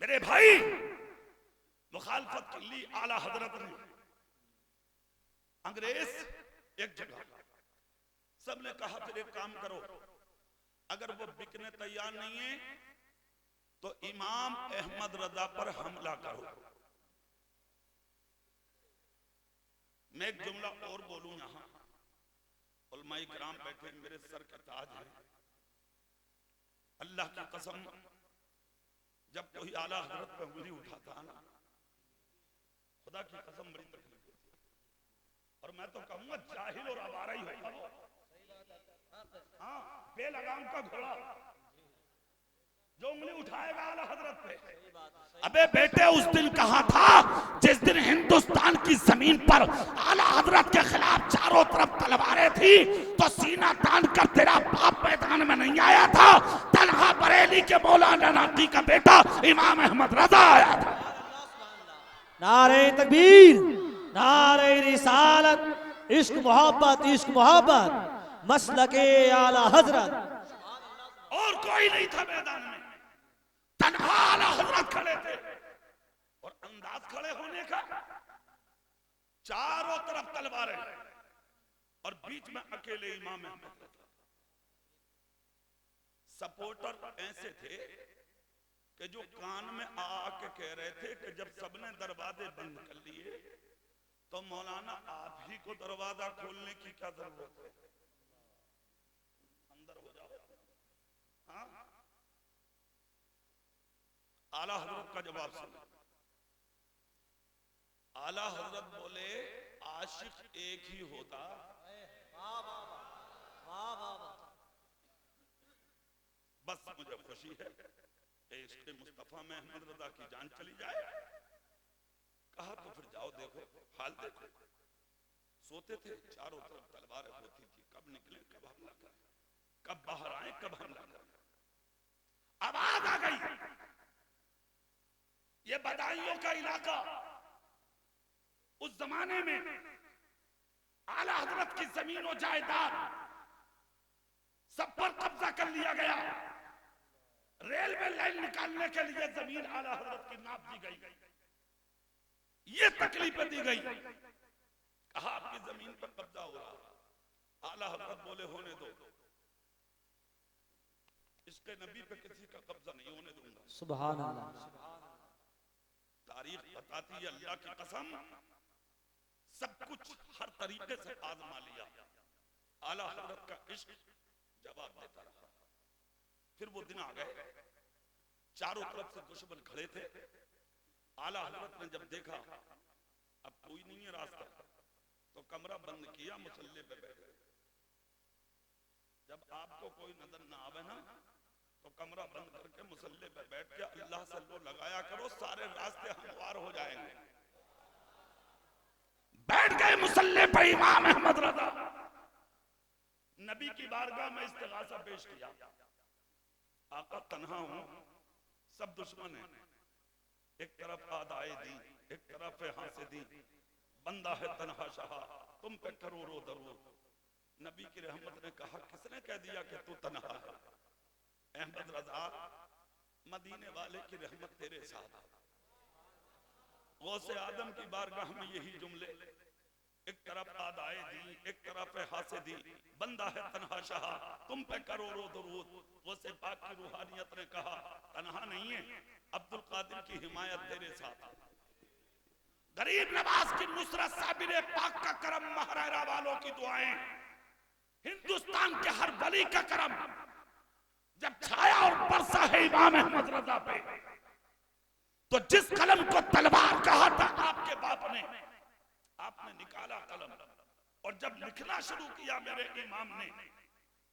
मेरे भाई, मुखालफत के लिए आला हजरत ने, अंग्रेज एक जगह, सबने कहा फिर एक काम करो, अगर वो बिकने तैयार नहीं है तो इमाम अहमद रजा पर हमला करो। मैं एक जुमला और बोलूं, यहां उलमाए किराम बैठे मेरे सर के ताज हैं। अल्लाह की कसम, जब कोई आला हजरत पे उंगली उठाता है ना, खुदा की कसम बड़ी तकलीफ होती है। और मैं तो कहूंगा जाहिल और आवारा ही होगा। हाँ, बेलगाम का घोड़ा जो उंगली उठाएगा आला हजरत पे। अबे बेटे, उस दिन कहा था जिस दिन हिंदुस्तान की जमीन पर आला हजरत के खिलाफ चारों तरफ तलवारें थी, तो सीना तान कर तेरा बाप मैदान में नहीं आया था, तन्हा बरेली के मौलाना नकी का बेटा इमाम अहमद रजा आया था। नारे तकबीर, नारे रिसालत, इश्क मोहब्बत, इश्क मोहब्बत, मसलके आला हजरत। और कोई नहीं था मैदान में, तन्हा आला हजरत खड़े थे। और अंदाज खड़े होने का, चारों तरफ तलवारें और बीच में अकेले इमाम अहमद। सपोर्टर ऐसे थे कि जो कान में आके कह रहे थे कि जब सबने दरवाजे बंद कर लिए तो मौलाना आप ही को दरवाजा खोलने की क्या जरूरत है, अंदर हो जाओ। हाँ? आला हजरत का जवाब सुनो। आला हजरत बोले, आशिक एक ही होता। बस मुझे खुशी है कि इश्क़ मुस्तफा में अहमद रजा की जान चली जाए। कहा तो फिर जाओ देखो, हाल देखो। सोते थे, चारों तरफ तलवारें होती थी, कब निकले, कब हमला करें, कब बाहर आए, कब हमला करें। आवाज आ गई, ये बदायूं का इलाका उस जमाने में आला हजरत की जमीन और जायदाद सब पर कब्जा कर लिया गया। रेलवे लाइन निकालने के लिए जमीन आला हजरत की नाप दी गई, ये तकलीफें दी गई। कहा आपकी जमीन पर कब्जा हो रहा। आला हजरत बोले होने दो, इसके नबी पे किसी का कब्जा नहीं होने दूंगा। सुभान अल्लाह। तारीख बताती है, अल्लाह की कसम, सब कुछ हर तरीके से आजमा लिया। आला हजरत का इश्क जवाब देता रहा। फिर वो दिन आ गए, चारों तरफ से दुश्मन खड़े थे। आला हजरत ने जब देखा अब कोई नहीं है रास्ता, तो कमरा बंद किया, मुसल्ले पे बैठे। जब आपको कोई नजर ना आवे ना, तो कमरा बंद करके मुसल्ले पे बैठ के अल्लाह से लो लगाया करो, सारे रास्ते हमवार हो जाएंगे। बैठ गए मुसल्ले पे इमाम अहमद रजा। नबी की बारगाह में इस्तिगासा पेश किया। आका तन्हा हूं, सब दुश्मन है, एक तरफ आदाए दी, एक तरफ यहां से दी, बंदा है तन्हा शाह, तुम पे करोड़ों दरूद। नबी की रहमत ने कहा, किसने कह दिया कि तू तन्हा है? अहमद रजा, मदीने वाले की रहमत तेरे साथ। गौसे आदम की बारगाह में यही जुमले, एक तरफ आदाए दी, एक तरफ हासे दी, बंदा है तन्हा शाह, तुम पे करोड़ों दरूद। गौसे पाक की रूहानियत ने कहा, तन्हा नहीं है, अब्दुल कादिर की हिमायत तेरे साथ। गरीब नवाज की नुसरत, साबिर पाक का करम, महरारा वालों की दुआएं, हिंदुस्तान के हर वली का करम जब छाया और बरसा है इमाम अहमद रजा पे, तो जिस कलम को तलवार कहा था आपके बाप ने, आपने निकाला कलम, और जब लिखना शुरू किया मेरे इमाम ने,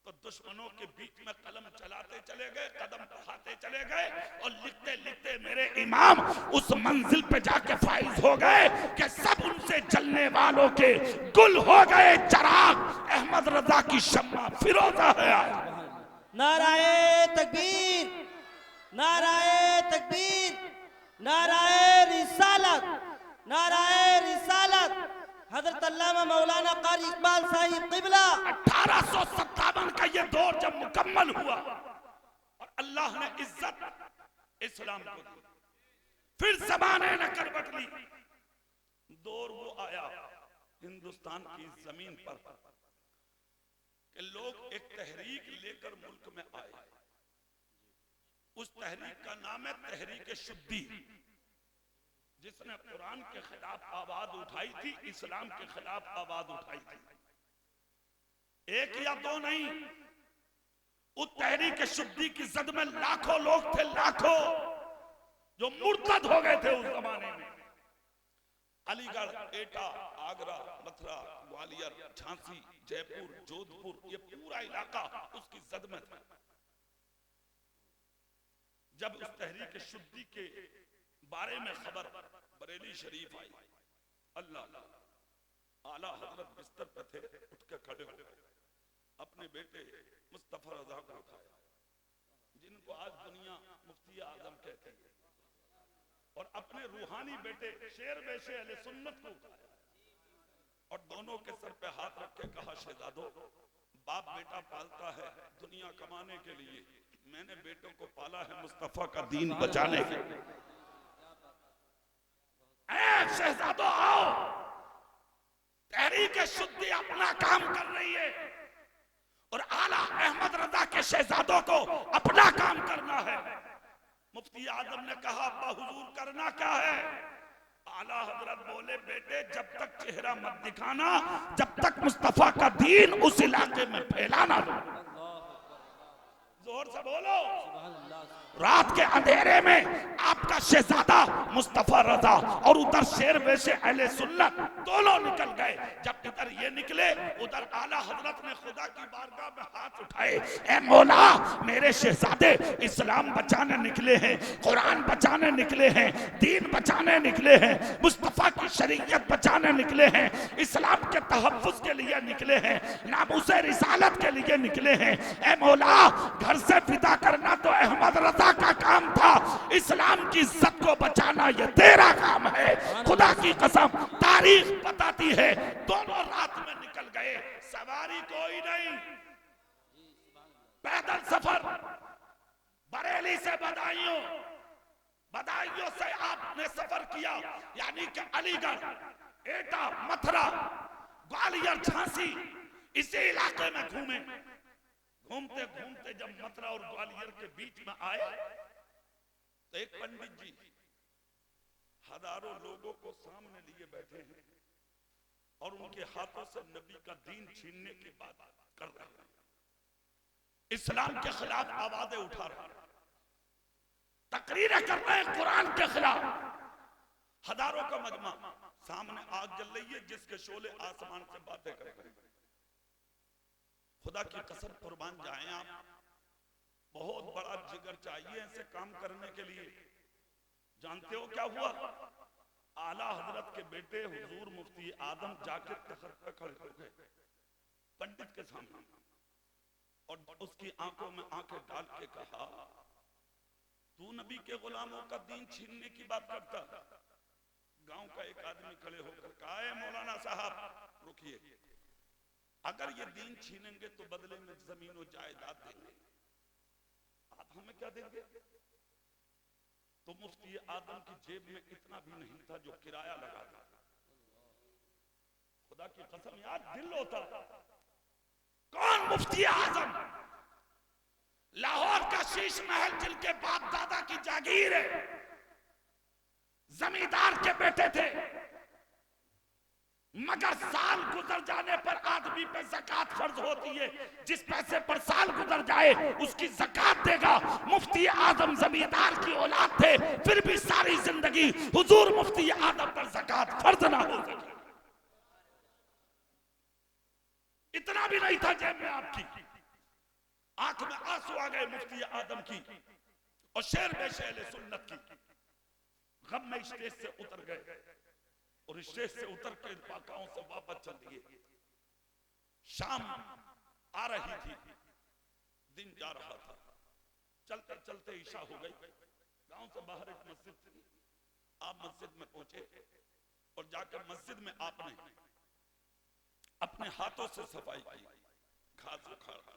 तो दुश्मनों के बीच में कलम चलाते चले गए, कदम बढ़ाते चले गए, और लिखते लिखते मेरे इमाम उस मंजिल पे जाके फाइज हो गए कि सब उनसे जलने वालों के गुल हो गए चिराग। अहमद रजा की शम्मा फिरोजा है आया। नाराए तकबीर, नाराए तकबीर, नाराए रिसालत, नाराए रिसालत। हजरत अल्लामा मौलाना कारी इकबाल साहिब क़िबला। 1857 का ये दौर जब मुकम्मल हुआ और अल्लाह ने इज्जत इस्लाम को दी, फिर ज़माने ने करवट ली। दौर वो आया हिंदुस्तान की जमीन पर कि लोग एक तहरीक लेकर मुल्क में आए। उस तहरीक का नाम है तहरीक शुद्धी, जिसने कुरान के खिलाफ आवाज उठाई थी, इस्लाम के खिलाफ आवाज उठाई थी। एक या दो नहीं, उस तहरीक शुद्धी की जद में लाखों लोग थे, लाखों जो मुर्तद हो गए थे उस जमाने में। अलीगढ़, एटा, आगरा, मथुरा, ग्वालियर, झांसी, जयपुर, जोधपुर, ये पूरा इलाका उसकी जद में था। जब उस तहरीक शुद्धी के बारे में खबर बरेली शरीफ आई, अल्लाह आला हजरत बिस्तर पे थे, उठ के खड़े हो गए, अपने बेटे मुस्तफा रजा को उठाया, जिनको आज दुनिया मुफ्ती आजम कहती है, और अपने रूहानी बेटे शेर बेशे अहले सुन्नत को उठाया और दोनों के सर पे हाथ रख के कहा, शहजादो, बाप बेटा पालता है दुनिया कमाने के लिए, मैंने बेटों को पाला है मुस्तफा का दीन बचाने के लिए। शहजादो आओ, तहरीक शुद्धी अपना काम कर रही है और आला अहमद रजा के शहजादों को अपना काम करना है। मुफ्ती आजम ने कहा, अब्बा हुजूर करना क्या है? आला हजरत बोले, बेटे जब तक चेहरा मत दिखाना, जब तक मुस्तफा का दीन उस इलाके में फैलाना दो। जोर से बोलो। रात के अंधेरे में आपका शहजादा मुस्तफा रजा और उधर शेर वैसे अहले सुन्नत दोनों निकल गए। जब इधर ये निकले, उधर आला हजरत ने खुदा की बारगाह में हाथ उठाए, ए मौला, मेरे शहजादे इस्लाम बचाने निकले हैं, कुरान बचाने निकले हैं, दीन बचाने निकले हैं, मुस्तफा की शरीयत बचाने निकले हैं, इस्लाम के तहफ्फुज के लिए निकले हैं, नामूसे रिसालत के लिए निकले हैं। ए मौला, घर से फिदा करना तो अहमद रजा का काम था, इस्लाम की इज्जत को बचाना ये तेरा काम है। खुदा की कसम, तारीख बताती है दोनों रात में निकल गए, सवारी कोई नहीं, पैदल सफर, बरेली से बदायूं, बदायूं से आपने सफर किया, यानी कि अलीगढ़, एटा, मथुरा, ग्वालियर, झांसी, इसी इलाके में घूमे। घूमते घूमते जब मथुरा और ग्वालियर के बीच में आए, तो एक पंडित जी हजारों लोगों को सामने लिए बैठे हैं और उनके हाथों से नबी का दीन छीनने की बात कर रहे हैं, इस्लाम के खिलाफ आवाजें उठा रहे हैं, तकरीरें कर रहे हैं कुरान के खिलाफ। हजारों का मजमा, सामने आग जल रही है जिसके शोले आसमान से बातें कर रहे हैं। खुदा की कसम, कुर्बान जाएं आप, बहुत बड़ा जिगर चाहिए ऐसे काम करने के लिए। जानते हो क्या हुआ? आला हजरत के बेटे हुजूर मुफ्ती आदम जाके तख्त पे खड़े हो गए पंडित के सामने और उसकी आंखों में आंखें डाल के कहा, तू नबी के गुलामों का दीन छीनने की बात करता? गांव का एक आदमी खड़े होकर कहा, मौलाना साहब रुकिए, अगर ये दीन छीनेंगे तो बदले में जमीन और जायदाद देंगे, आप हमें क्या देंगे? तो मुफ्ती आदम की जेब में इतना भी नहीं था जो किराया लगा था। खुदा की कसम यार, दिल होता। कौन मुफ्ती आजम? लाहौर का शीश महल जिनके बाप दादा की जागीर है, जमींदार के बेटे थे, मगर साल गुजर जाने पर आदमी पे ज़कात फर्ज होती है, जिस पैसे पर साल गुजर जाए उसकी ज़कात देगा। मुफ्ती आदम जमींदार की औलाद थे, फिर भी सारी जिंदगी हुजूर मुफ्ती आदम पर ज़कात फर्ज ना हो सकी। इतना भी नहीं था जेब में आपकी। आंख में आंसू आ गए मुफ्ती आदम की और शेर में शेर सुन्नत की। गम में स्टेज से उतर गए और स्टेज से उतर के गांव से वापस चल दिए। शाम आ रही थी, दिन जा रहा था, चलते चलते ईशा हो गई। गांव से बाहर एक मस्जिद थी, आप मस्जिद में पहुंचे और जाकर मस्जिद में आपने अपने हाथों से सफाई की, घास उखाड़ा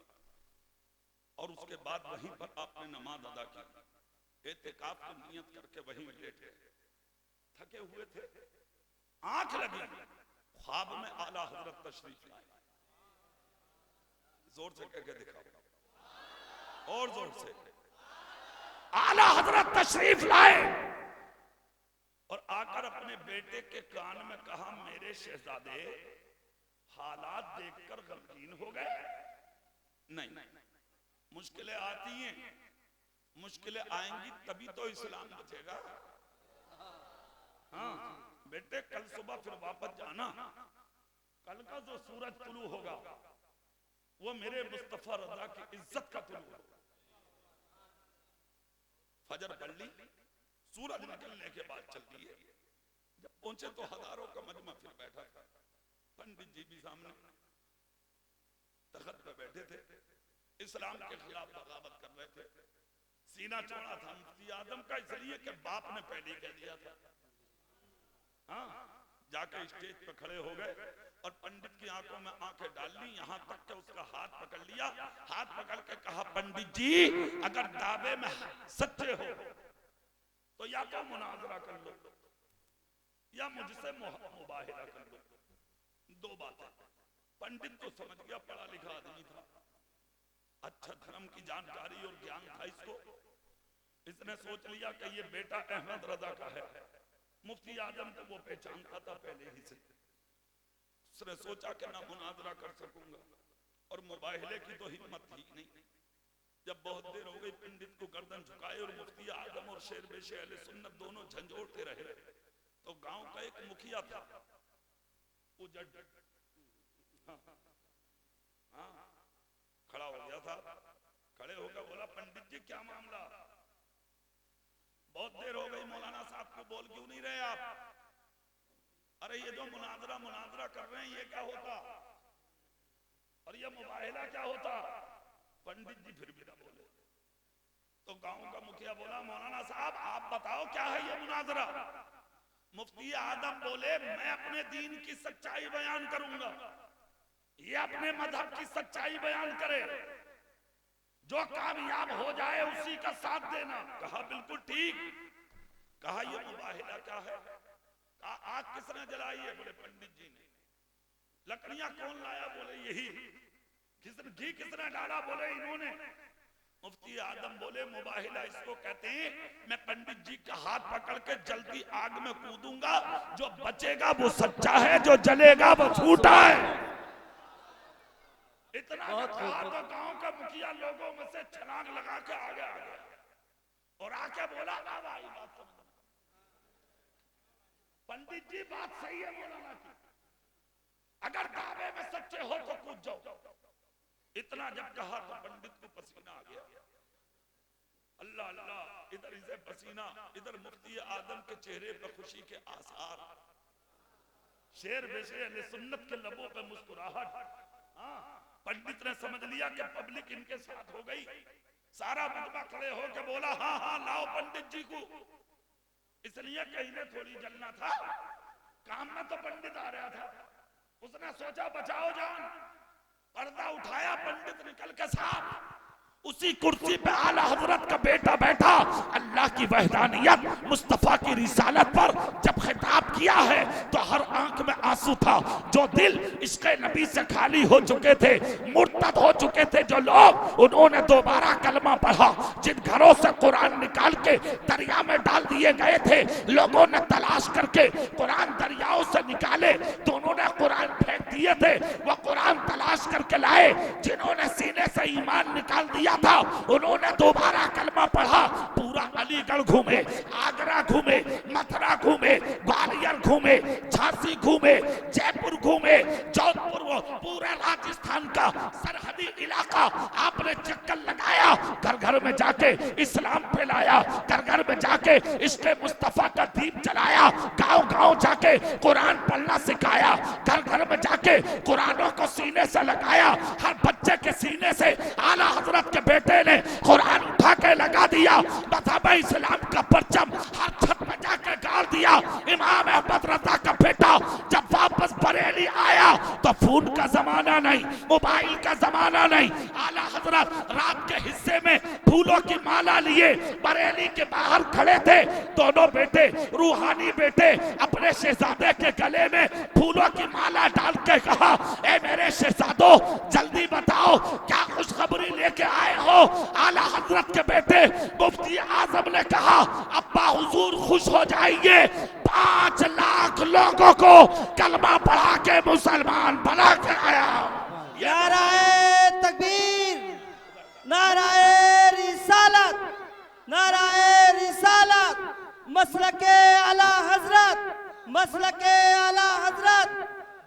और उसके बाद वहीं पर आपने नमाज अदा की। एतिकाफ की नियत करके वहीं लेटे, थके हुए थे, आंख लगी, ख्वाब में आला हजरत तशरीफ लाए। जोर से करके दिखाओ, और जोर से। आला हजरत तशरीफ लाए और आकर अपने बेटे के कान में कहा, मेरे शहजादे हालात देखकर गमगीन हो गए? नहीं, मुश्किलें आती हैं, मुश्किलें आएंगी तभी तो इस्लाम बचेगा। हाँ बेटे, कल सुबह फिर वापस जाना। कल का जो सूरज तुलू होगा वो मेरे मुस्तफा रजा की इज्जत का तुलू होगा। फजर पढ़ ली, सूरज निकलने के बाद चल दिए। जब पहुंचे तो हजारों का मजमा फिर बैठा था। पंडित जी भी सामने तख्त पे बैठे थे, इस्लाम के खिलाफ बगावत कर रहे थे। सीना चौड़ा था मुफ्ती आजम का, इसलिए कि बाप ने पहले कह दिया था। हाँ, जाके स्टेज पे खड़े हो गए और पंडित की आंखों में आंखें डाल ली, यहाँ तक कि उसका हाथ पकड़ लिया। हाथ पकड़ के कहा, पंडित जी अगर दावे में सच्चे हो तो या तो मुनाजरा कर लो या मुझसे मुबाहिला कर लो। दो बातें। पंडित तो समझ गया, पढ़ा लिखा आदमी था, अच्छा धर्म की जानकारी और ज्ञान था इसको। इसने सोच लिया कि ये बेटा अहमद रजा का है। मुफ्ती आजम को वो पहचानता था पहले ही से। उसने सोचा कि ना मुनाजरा कर सकूंगा और मुबाहिले की तो हिम्मत ही नहीं। जब बहुत देर हो गई, पंडित को गर्दन झुकाए और मुफ्ती आजम और शेर बेशे अहले सुन्नत दोनों झंझोड़ते रहे। तो गांव का एक मुखिया था, वो खड़ा हो गया था। खड़े होकर बोला, पंडित जी क्या मामला? बहुत देर हो गई, मौलाना साहब को बोल क्यों नहीं रहे आप? अरे ये जो मुनाजरा कर रहे हैं ये क्या होता, और ये मुबाहिला क्या होता? पंडित जी फिर भी ना बोले। तो गांव का मुखिया बोला, मौलाना साहब आप बताओ क्या है ये मुनाजरा? मुफ्ती आदम बोले, मैं अपने दीन की सच्चाई बयान करूंगा, ये अपने मजहब की सच्चाई बयान करे, जो कामयाब हो जाए उसी का साथ देना। कहा बिल्कुल ठीक। कहा ये मुबाहिला क्या है? कहा आग किसने जलाई है? बोले पंडित जी ने। लकड़ियां कौन लाया? बोले यही। घी किसने डाला? बोले इन्होंने। मुफ्ती आदम बोले, मुबाहिला इसको कहते हैं मैं पंडित जी का हाथ पकड़ के जल्दी आग में कूदूंगा, जो बचेगा वो सच्चा है, जो जलेगा वो झूठा है। इतना कहा तो गांव का मुखिया लोगों में से छलांग लगा के आगे आ गया और आके बोला, अब आई बात समझ। पंडित जी बात सही है मौलाना की, अगर दावे में सच्चे हो तो कूद जाओ। इतना जब कहा तो पंडित को पसीना आ गया। अल्लाह अल्लाह, इधर इसे पसीना, इधर मुफ्ती आदम के चेहरे पर खुशी के आसार, शेर बेशे अहले सुन्नत के लबों पे मुस्कुराहट। पंडित ने समझ लिया कि पब्लिक इनके साथ हो गई। सारा मजमा खड़े हो के बोला, हाँ हाँ लाओ पंडित जी को। इसलिए कहीं ने थोड़ी जलना था, काम में तो पंडित आ रहा था। उसने सोचा बचाओ जान, पर्दा उठाया, पंडित निकल के साफ। उसी कुर्सी पे आला हजरत का बेटा बैठा। अल्लाह की वहदानियत, मुस्तफा की रिसालत पर जब खिताब किया है तो हर आंख में आंसू था। जो दिल इश्क़े नबी से खाली हो चुके थे, मुर्तद हो चुके थे जो लोग, उन्होंने दोबारा कलमा पढ़ा। जिन घरों से कुरान निकाल के दरिया में डाल दिए गए थे, लोगों ने तलाश करके कुरान दरियाओं से निकाले तो उन्होंने कुरान फेंक दिए थे, वह कुरान तलाश करके लाए। जिन्होंने सीने से ईमान निकाल दिया था, उन्होंने दोबारा कलमा पढ़ा। पूरा अलीगढ़ घूमे, आगरा घूमे, मथुरा घूमे, ग्वालियर घूमे, झांसी घूमे, जयपुर घूमे, जोधपुर, पूरा राजस्थान का सरहदी इलाका आपने चक्कर लगाया। घर घर में जाके इस्लाम फैलाया, घर घर में जाके इश्क़े मुस्तफा का दीप जलाया, गांव गांव जाके कुरान पढ़ना सिखाया, घर घर में जाके कुरानों को सीने से लगाया। हर बच्चे के सीने से आला हजरत के बेटे ने कुरान उठा के लगा दिया। मज़हब इस्लाम का परचम हर छत पे जाके गाड़ दिया। इमाम अहमद रजा का बेटा जब वापस बरेली आया तो फोन का जमाना नहीं, मोबाइल का जमाना नहीं। आला हजरत रात के हिस्से में फूलों की माला लिए बरेली के बाहर खड़े थे। दोनों बेटे, रूहानी बेटे, अपने शहजादे के गले में फूलों की माला डाल के कहा, ए मेरे शहजादों जल्दी बताओ क्या खुशखबरी लेके आए हो। आला हजरत के बेटे मुफ्ती आजम ने कहा, अब्बा हुजूर खुश हो जाएंगे, 5 लाख लोगों को कलमा पढ़ा के मुसलमान बना के आया। नाराए तकबीर, नाराए रिसालत, नाराए रिसालत, मसलके आला हजरत, मसलके आला हजरत,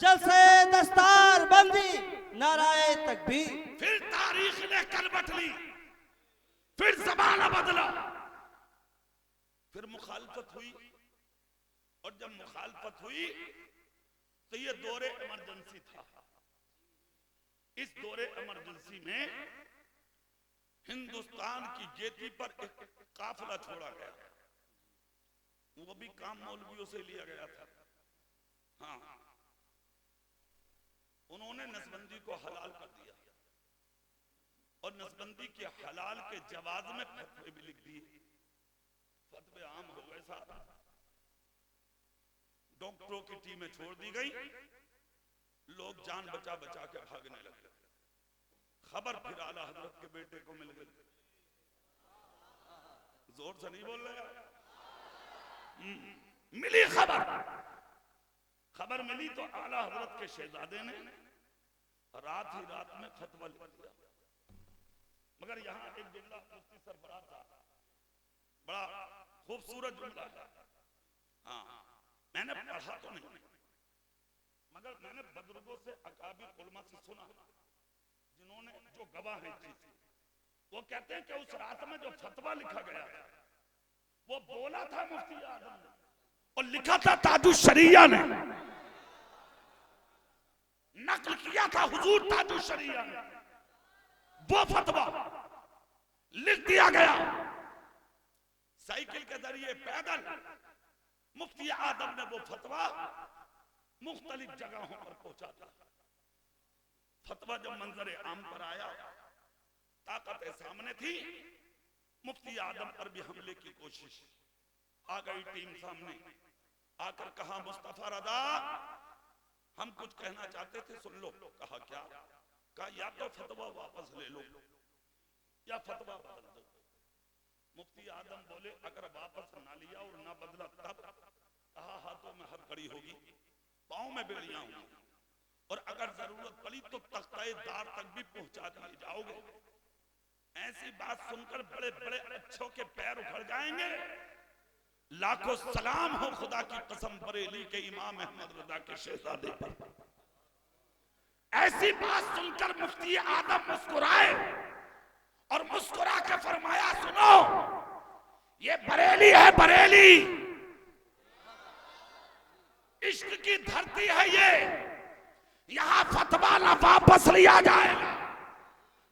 जलसे दस्तार बंदी, नाराए तकबीर। फिर तारीख ने करवट ली, फिर जमाना बदला, फिर मुखालफत हुई। और जब मुखालफत हुई तो ये दौरे इमरजेंसी था। इस दौरे इमरजेंसी में हिंदुस्तान की जेती पर एक काफिला छोड़ा गया, वो भी काम मौलवियों से लिया गया था। हाँ, उन्होंने नसबंदी को हलाल कर दिया और नसबंदी के हलाल के जवाब में फतवे भी लिख दिए। फतवे आम हो गए साहब, डॉक्टरों की टीमें छोड़ दी गई, लोग जान बचा बचा के भागने लगे। खबर फिर आला हजरत के बेटे को मिल गई। जोर से नहीं बोल रहे, मिली खबर। खबर मिली तो आला हजरत के शहजादे ने रात ही रात में फतवा लिख दिया। मगर यहाँ एक जुमला मुफ्ती सरबराह था, बड़ा खूबसूरत जुमला था। हाँ, मैंने पढ़ा तो नहीं, मगर मैंने बुजुर्गों से, अकाबिर उलमा से सुना, जिन्होंने जो गवाह हैं चीज, वो कहते हैं कि उस रात में जो फतवा लिखा गया वो बोला था मुफ्ती आजम ने और लिखा था ताजुश शरिया ने, नकल किया था हुजूर ताजुश शरिया ने। वो फतवा लिख दिया गया, साइकिल के जरिए पैदल मुफ्ती आजम ने वो फतवा मुख्तलिफ जगहों पर पहुंचा था। फतवा जब मंजर आम पर आया, ताकत सामने थी, मुफ्ती आजम पर भी हमले की कोशिश। आ गई टीम सामने, आकर कहा, मुस्तफा रजा हम कुछ कहना चाहते थे, सुन लो। कहा क्या? कहा या तो फतवा वापस ले लो या फतवा बदल दो। मुफ्ती आजम बोले, अगर वापस ना लिया और ना बदला तब? कहा हाथों में हथकड़ी होगी, पांव में बेड़ियां होंगी, और अगर जरूरत पड़ी तो तख्ताए दार तक भी पहुंचा दिए जाओगे। ऐसी बात सुनकर बड़े बड़े अच्छों के पैर उखड़ जाएंगे। लाखों सलाम हो खुदा की कसम बरेली के इमाम अहमद रजा के शहजादे पर। ऐसी बात सुनकर मुफ्ती आदम मुस्कुराए और मुस्कुरा के फरमाया, सुनो, ये बरेली है, बरेली इश्क की धरती है ये, यहां फतवा ना वापस लिया जाएगा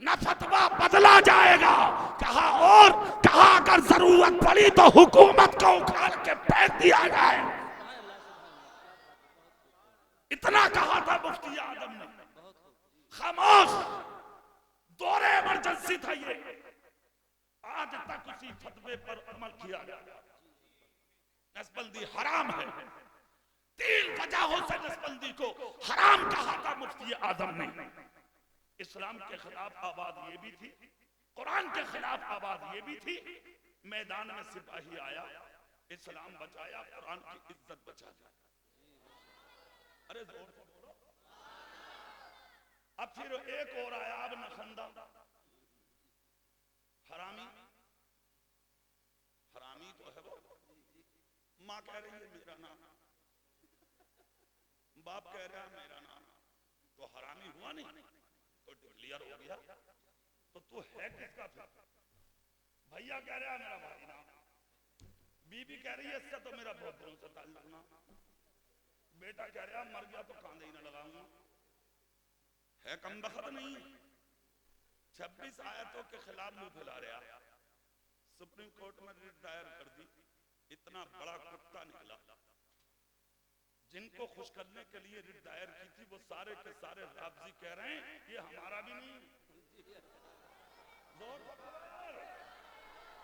ना फतवा बदला जाएगा। कहा और कहा अगर जरूरत पड़ी तो हुकूमत को उखाड़ के फेंक दिया जाए। इतना कहा था मुफ्ती आजम ने। खामोश, दौरे इमरजेंसी था ये, आज तक उसी फतवे पर अमल किया गया। नसबंदी हराम है, 3 वजहों से नसबंदी को हराम कहा था मुफ्ती आजम ने। इस्लाम के खिलाफ आवाज ये भी थी, कुरान के खिलाफ आवाज ये भी थी। मैदान में सिपाही आया, इस्लाम बचाया, कुरान की इज्जत बचा दी। अरे जोर से बोलो। अब फिर एक और आया, अब नखंदा हरामी। हरामी तो है वो, माँ कह रही है मेरा नाम, बाप कह रहा है मेरा नाम, तो हरामी हुआ नहीं? तो क्लियर हो गया। तो तू है किसका फिर? भैया कह रहा है मेरा भाई नाम, बीबी कह रही है इससे तो मेरा बहुत दिनों से ताल्लुक ना, बेटा कह रहा मर गया तो कांधे ही ना लगाऊंगा। है कम बखत नहीं। 26 आयतों के खिलाफ मुंह फैला रहा, सुप्रीम कोर्ट में रिट दायर कर दी। इतना बड़ा कुत्ता निकला। जिनको खुश करने के लिए रिट दायर की थी वो सारे के सारे राबजी कह रहे हैं ये हमारा भी नहीं।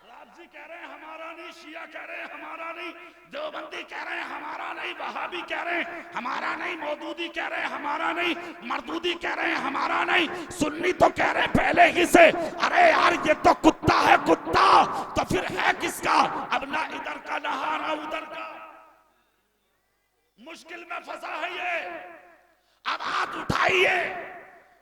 राफजी कह रहे हैं हमारा नहीं, शिया कह रहे हैं हमारा नहीं, देवबंदी कह रहे हैं हमारा नहीं, वहाबी कह रहे हैं हमारा नहीं, मौदूदी कह रहे हैं हमारा नहीं, मरदूदी कह रहे हैं हमारा नहीं, सुन्नी तो कह रहे हैं पहले ही से अरे यार ये तो कुत्ता है कुत्ता, तो फिर है किसका? अब ना इधर का ना उधर का, मुश्किल में फंसा है ये। अब हाथ उठाइए,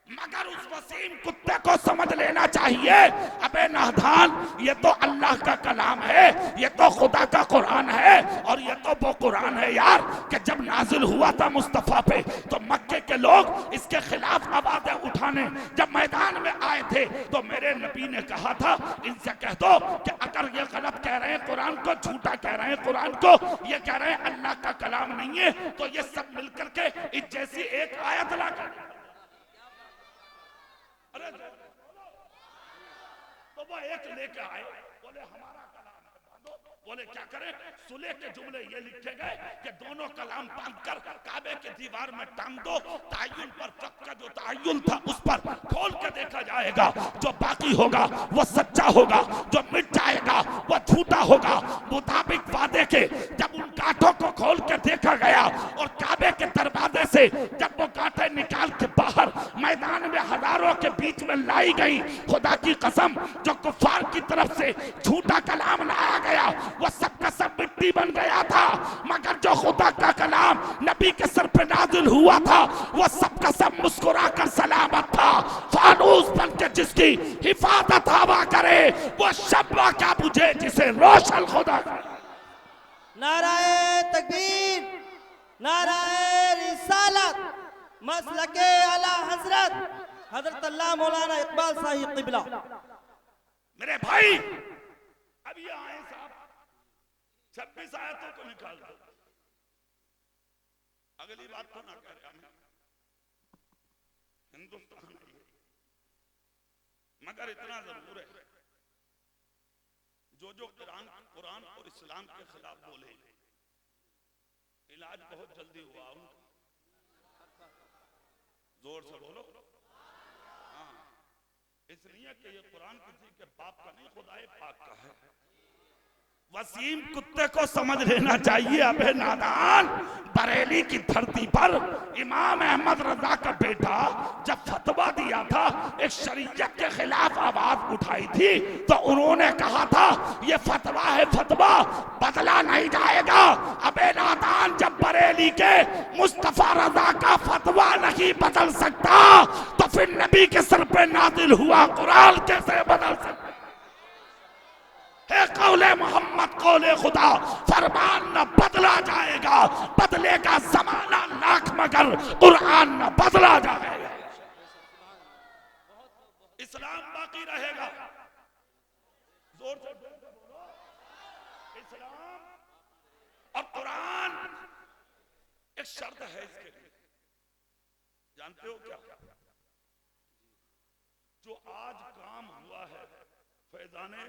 मगर उस वसीम कुत्ते को समझ लेना चाहिए अबे नादान, ये तो अल्लाह का कलाम है, ये तो खुदा का कुरान है, और ये तो वो कुरान है यार कि जब नाजिल हुआ था मुस्तफा पे तो मक्के के लोग इसके खिलाफ आवाजें उठाने जब मैदान में आए थे तो मेरे नबी ने कहा था इनसे कह दो कि अगर ये गलत कह रहे हैं कुरान को, झूठा कह रहे हैं कुरान को, ये कह रहे हैं अल्लाह का कलाम नहीं है, तो ये सब मिलकर के इस जैसी एक आयत ला कर, अरे तो वो एक लेके आए, बोले हमारा कलाम है, बांधो। बोले क्या करें? सुलह के जुमले ये लिखे गए कि दोनों कलाम बांधकर काबे की दीवार में टांग दो, तायुन पर वक्त का जो तायुन था उस पर खोल के देखा जाएगा, जो बाकी होगा वो सच्चा होगा, जो मिट जाएगा वो झूठा होगा। मुताबिक वादे के जब उन कांटों को खोल के देखा गया और काबे के दरवाजे से जब वो कांटे निकाल के बाहर मैदान में हजारों के बीच में लाई गई, खुदा की कसम जो कुफार की तरफ से झूठा कलाम लाया गया वो सब का सब मिट्टी बन गया था, मगर जो खुदा का कलाम नबी के सर पे नाजिल हुआ था वो सब का सब मुस्कुरा कर सलामत था। फानूस बन के जिसकी हिफाजत हवा करे वो शब्बा क्या बुझे जिसे रोशन खुदा। नाराए तकबीर, नाराए रिसालत, मसलके आला हजरत हजरत अल्लाह मौलाना इकबाल साहिब क़िबला। मेरे भाई अब ये आए साहब 26 आयतों को निकाल दो, अगली बात तो ना करें हमें हिंदुस्तान नहीं, मगर इतना जरूर है जो कुरान और इस्लाम के खिलाफ बोले इलाज बहुत जल्दी हुआ उनका, जोर से बोलो हाँ, इसलिए कि ये कुरान किसी के बाप का नहीं खुदाए पाक का है। वसीम कुत्ते को समझ लेना चाहिए अबे नादान, बरेली की धरती पर इमाम अहमद रजा का बेटा जब फतवा दिया था, एक शरीयत के खिलाफ आवाज उठाई थी, तो उन्होंने कहा था ये फतवा है, फतवा बदला नहीं जाएगा। अबे नादान, जब बरेली के मुस्तफा रजा का फतवा नहीं बदल सकता तो फिर नबी के सर पे नाजिल हुआ कुरान कैसे बदल सकता? कौले मोहम्मद कौले खुदा, फरमान न बदला जाएगा, बदलेगा जमाना लाख मगर कुरान न बदला जाएगा। इस्लाम बाकी रहेगा, जोर से बोलो, इस्लाम और कुरान एक शर्त है इसके लिए, जानते हो क्या? जो आज काम हुआ है फैजाने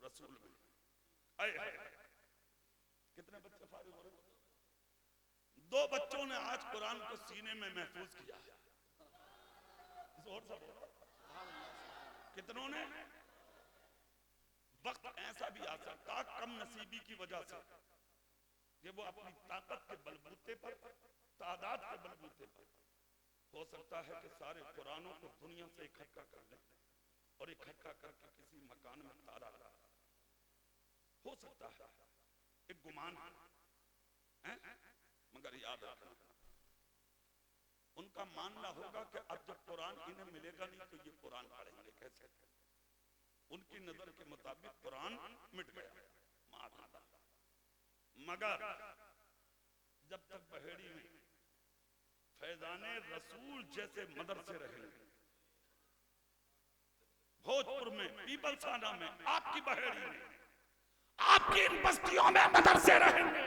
रसूल में, कितने बच्चे फारिग हो रहे? 2 बच्चों ने आज कुरान को सीने में महफूज किया, जोर से बोलो, कितनों ने? वक्त ऐसा भी आ सकता कम नसीबी की वजह से कि वो अपनी ताकत के बलबूते पर, तादाद के बलबूते पर, हो सकता है कि सारे कुरानों को दुनिया से इकट्ठा कर लें और इकट्ठा करके किसी मकान में ताला लगा, हो सकता है, एक गुमान है, मगर याद रखना उनका मानना होगा कि अब जब कुरान इन्हें मिलेगा नहीं तो ये कुरान पढ़ेंगे कैसे? उनकी नजर के मुताबिक कुरान मिट गया, मगर जब तक बहेड़ी में फैजाने रसूल जैसे मदरसे रहेंगे, भोजपुर में, पीपलसाना में, आपकी बहेड़ी में, आपकी इन बस्तियों में मदरसे रहेंगे,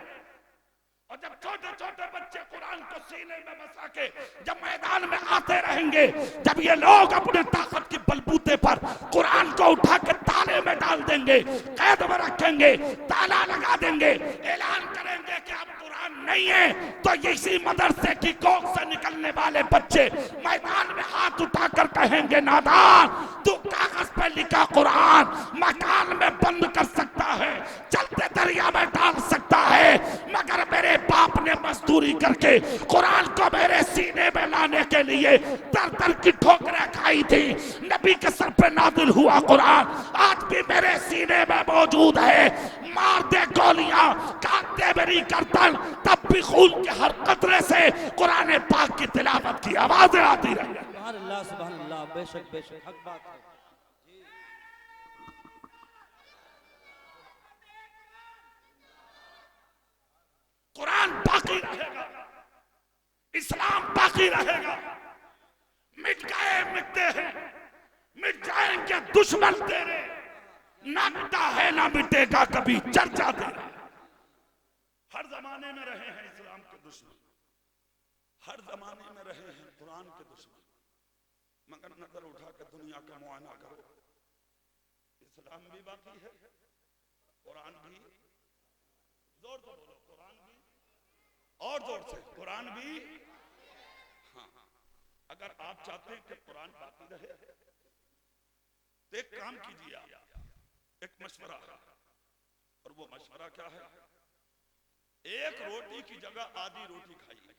और जब छोटे छोटे बच्चे कुरान को सीने में बसा के जब मैदान में आते रहेंगे, जब ये लोग अपने ताकत के बलबूते पर कुरान को उठा के ताले में डाल देंगे, कैद में रखेंगे, ताला लगा देंगे, ऐलान करेंगे कि अब कुरान नहीं है, तो इसी मदरसे की कोख से निकलने वाले बच्चे मैदान में हाथ उठाकर कहेंगे नादान तू कागज पे लिखा कुरान मकान में बंद कर सकता है, चलते दरिया में डाल सकता है, मगर मेरे बाप ने मजदूरी करके कुरान को मेरे सीने में लाने के लिए दर दर की ठोकरें खाई थी। नबी के सर पे नाजिल हुआ कुरान आज भी मेरे सीने में मौजूद है। मार दे गोलियां, काट दे मेरी गर्दन, तब भी खून के हर कतरे से कुरान पाक की तिलावत की आवाजें आती रही। सुभान अल्लाह, सुभान अल्लाह, बेशक बेशक हक बात है। कुरान बाकी रहेगा, इस्लाम बाकी रहेगा। मिट गए मिटते हैं, मिट जाएंगे दुश्मन तेरे, ना मिटा है ना मिटेगा कभी चर्चा तेरा। हर जमाने में रहे हैं इस्लाम के दुश्मन, हर जमाने में रहे हैं कुरान के दुश्मन, मगर नजर उठा के दुनिया का मुआयना करो, इस्लाम भी बाकी है, कुरान भी, जोर से बोलो कुरान भी, और जोर से कुरान भी। हाँ, अगर आप चाहते हैं कि कुरान बाकी रहे तो एक काम कीजिए, आप एक मशवरा है, और वो मशवरा क्या है? एक रोटी की जगह आधी रोटी खाइए,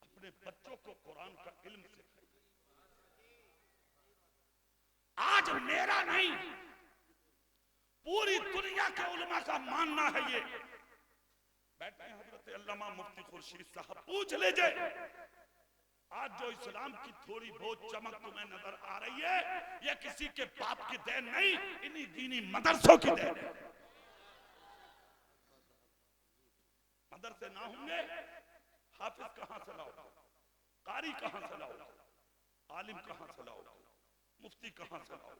अपने बच्चों को कुरान का इल्म सिखाइए। आज मेरा नहीं, पूरी दुनिया के उलमा का मानना है ये। बैठे हैं हजरत अल्लामा मुफ्ती खुर्शीद साहब, पूछ लीजिए आज जो इस्लाम की थोड़ी बहुत चमक तुम्हें नजर आ रही है, ये किसी के बाप की देन नहीं, इन्हीं दीनी मदरसों की देन है। मदरसे ना होंगे, हाफिज कहां से लाओ, कारी कहां से लाओ, आलिम कहां से लाओ, मुफ्ती कहां से लाओ,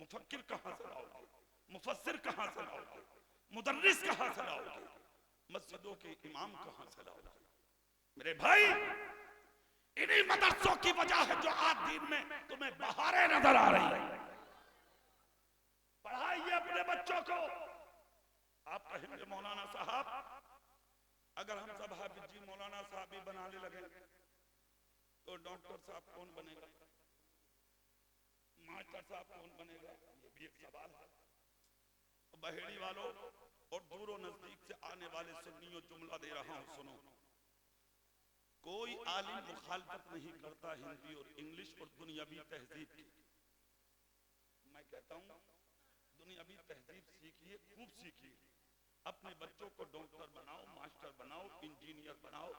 मुफक्किर कहां से लाओ, मुफस्सिर कहां से लाओ, मुदर्रिस कहां से लाओ, मस्जिदों के इमाम कहां से लाओ? मेरे भाई, इन्हीं मदरसों की वजह है जो आज दिन में तुम्हें बहारें नजर आ रही है। पढ़ाइए अपने बच्चों को। आप कहेंगे मौलाना साहब, अगर हम सब हाफिज जी मौलाना साहब ही बनाने लगे तो डॉक्टर साहब कौन बनेगा, मास्टर साहब कौन बनेगा? ये भी एक सवाल है। बहेड़ी वालों और दूरों नजदीक से आने वाले सुन्नियों, जुमला दे रहा हूं, सुनो। कोई आलिम मुखालफत नहीं करता हिंदी और इंग्लिश और दुनियावी तहजीब की। मैं कहता हूं दुनियावी तहजीब सीखिए, खूब सीखिए, अपने बच्चों को डॉक्टर बनाओ, मास्टर बनाओ, इंजीनियर बनाओ,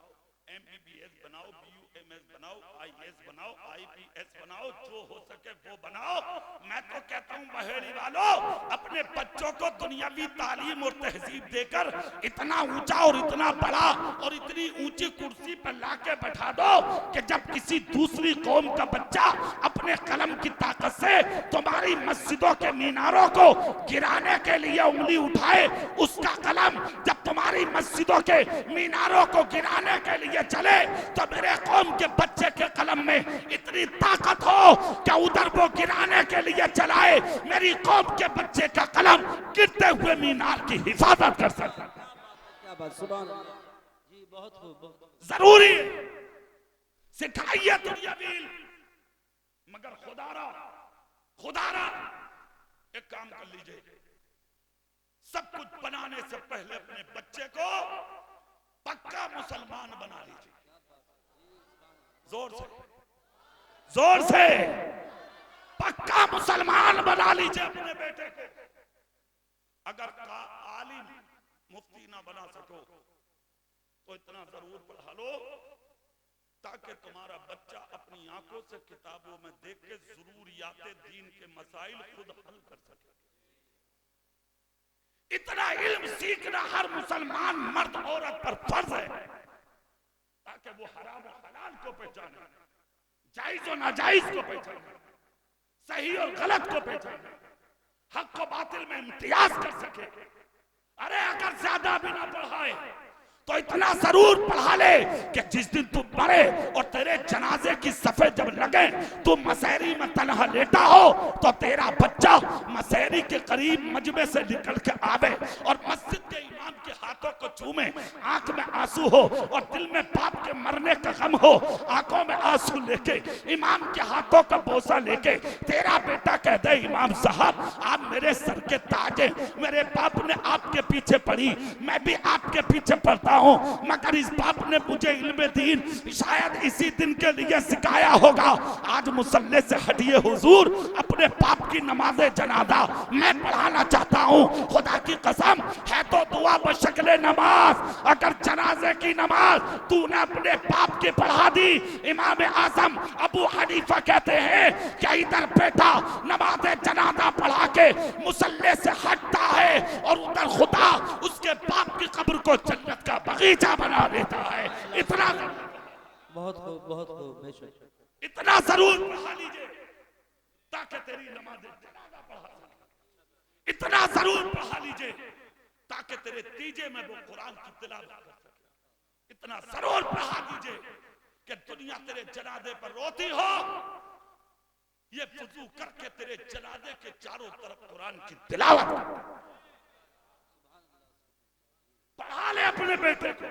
MBBS बनाओ, BUMS बनाओ, IAS बनाओ, IPS बनाओ, जो हो सके वो बनाओ। मैं तो कहता हूं बहेड़ी वालों, अपने बच्चों को दुनियावी तालीम और तहजीब देकर इतना ऊंचा और इतना बड़ा और इतनी ऊंची कुर्सी पर लाके बैठा दो कि जब किसी दूसरी कौम का बच्चा अपने कलम की ताकत से तुम्हारी मस्जिदों के मीनारों को गिराने के लिए उंगली उठाए, उसका कलम जब तुम्हारी मस्जिदों के मीनारों को गिराने के लिए चले, तो मेरे कौम के बच्चे के कलम में इतनी ताकत हो कि उधर वो गिराने के लिए चलाए, मेरी कौम के बच्चे का कलम गिरते हुए मीनार की हिफाजत कर सकता। क्या बात, सुभान अल्लाह जी, बहुत खूब। जरूरी सिखाइए दुनियावी, मगर खुदारा एक काम कर लीजिए, सब कुछ बनाने से पहले अपने बच्चे को पक्का मुसलमान बना लीजिए। जोर से पक्का मुसलमान बना लीजिए अपने बेटे को। अगर आलिम मुफ्ती ना बना सको तो इतना जरूर पढ़ा लो ताकि तुम्हारा बच्चा अपनी आंखों से किताबों में देख के जरूरियात दीन के मसाइल खुद हल कर सके। इतना इल्म सीखना हर मुसलमान मर्द औरत पर फर्ज है ताकि वो हराम और हलाल को पहचाने, जायज और नाजायज को पहचाने, सही और गलत को पहचाने, हक को बातिल में इम्तियाज कर सके। अरे अगर ज्यादा भी ना पढ़ाए तो इतना जरूर पढ़ा ले कि जिस दिन तू मरे और तेरे जनाजे की सफे जब लगे, तू मसहरी में तनहा लेटा हो तो तेरा बच्चा मसहरी के करीब मजमे से निकल के आवे और मस्जिद के इमाम के हाथों को चूमे, आंख में आंसू हो और दिल में बाप के मरने का गम हो, आंखों में आंसू लेके इमाम के हाथों का बोझा लेके तेरा बेटा कह दे इमाम साहब आप मेरे सर के ताज हैं, मेरे बाप ने आपके पीछे पढ़ी, मैं भी आपके पीछे पढ़ता हूँ, मगर इस बाप ने मुझे इल्म दीन शायद इसी दिन के लिए सिखाया होगा। आज मुसल्ले से हटिए हुजूर, अपने बाप की नमाज़े जनाजा मैं पढ़ाना चाहता हूँ। खुदा की कसम है तो दुआ बशक्ले नमाज, अगर जनाजे की नमाज तूने अपने बाप की पढ़ा दी, इमाम आजम अबू हनीफा कहते हैं कि इधर बेटा नमाज़े जनाजा पढ़ा के मुसल्ले से हटता है और उधर खुदा उसके बाप की कब्र को जन्नत का बगीचा बना देता है। इतना बहुत खूब बेशक। इतना जरूर पढ़ा लीजिए ताकि तेरी नमाज़े जनाजा पढ़ा सके, इतना जरूर पढ़ा लीजिए ताकि तेरे तीजे में वो कुरान की तिलावत कर सके, इतना जरूर पढ़ा दीजिए कि दुनिया तेरे जनाजे पर रोती हो, ये वुजू करके तेरे जनाजे के चारों तरफ कुरान की तिलावत पढ़ा ले अपने बेटे को,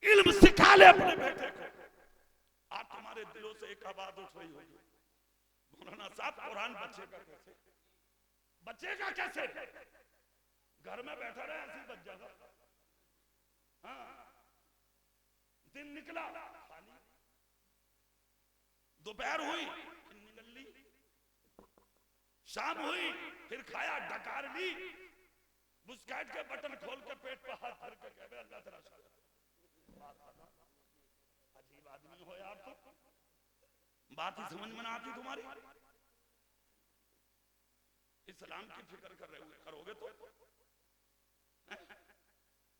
इल्म सिखा ले अपने बेटे को। आज तुम्हारे दिलों से एक आवाज उठ रही होगी, मौलाना साहब कुरान बचेगा कैसे? बचेगा कैसे? घर में बैठा रहे ऐसे बच जाएगा। हाँ, दिन निकला खाली, दोपहर हुई फिर निकल ली, शाम हुई फिर खाया डकार ली, बुस्कैट के बटन खोल के पेट पर हाथ धर के कह अल्लाह तेरा शुक्र। अजीब आदमी हो यार तुम, बात ही समझ में ना आती तुम्हारी। इस्लाम की फिक्र करोगे तो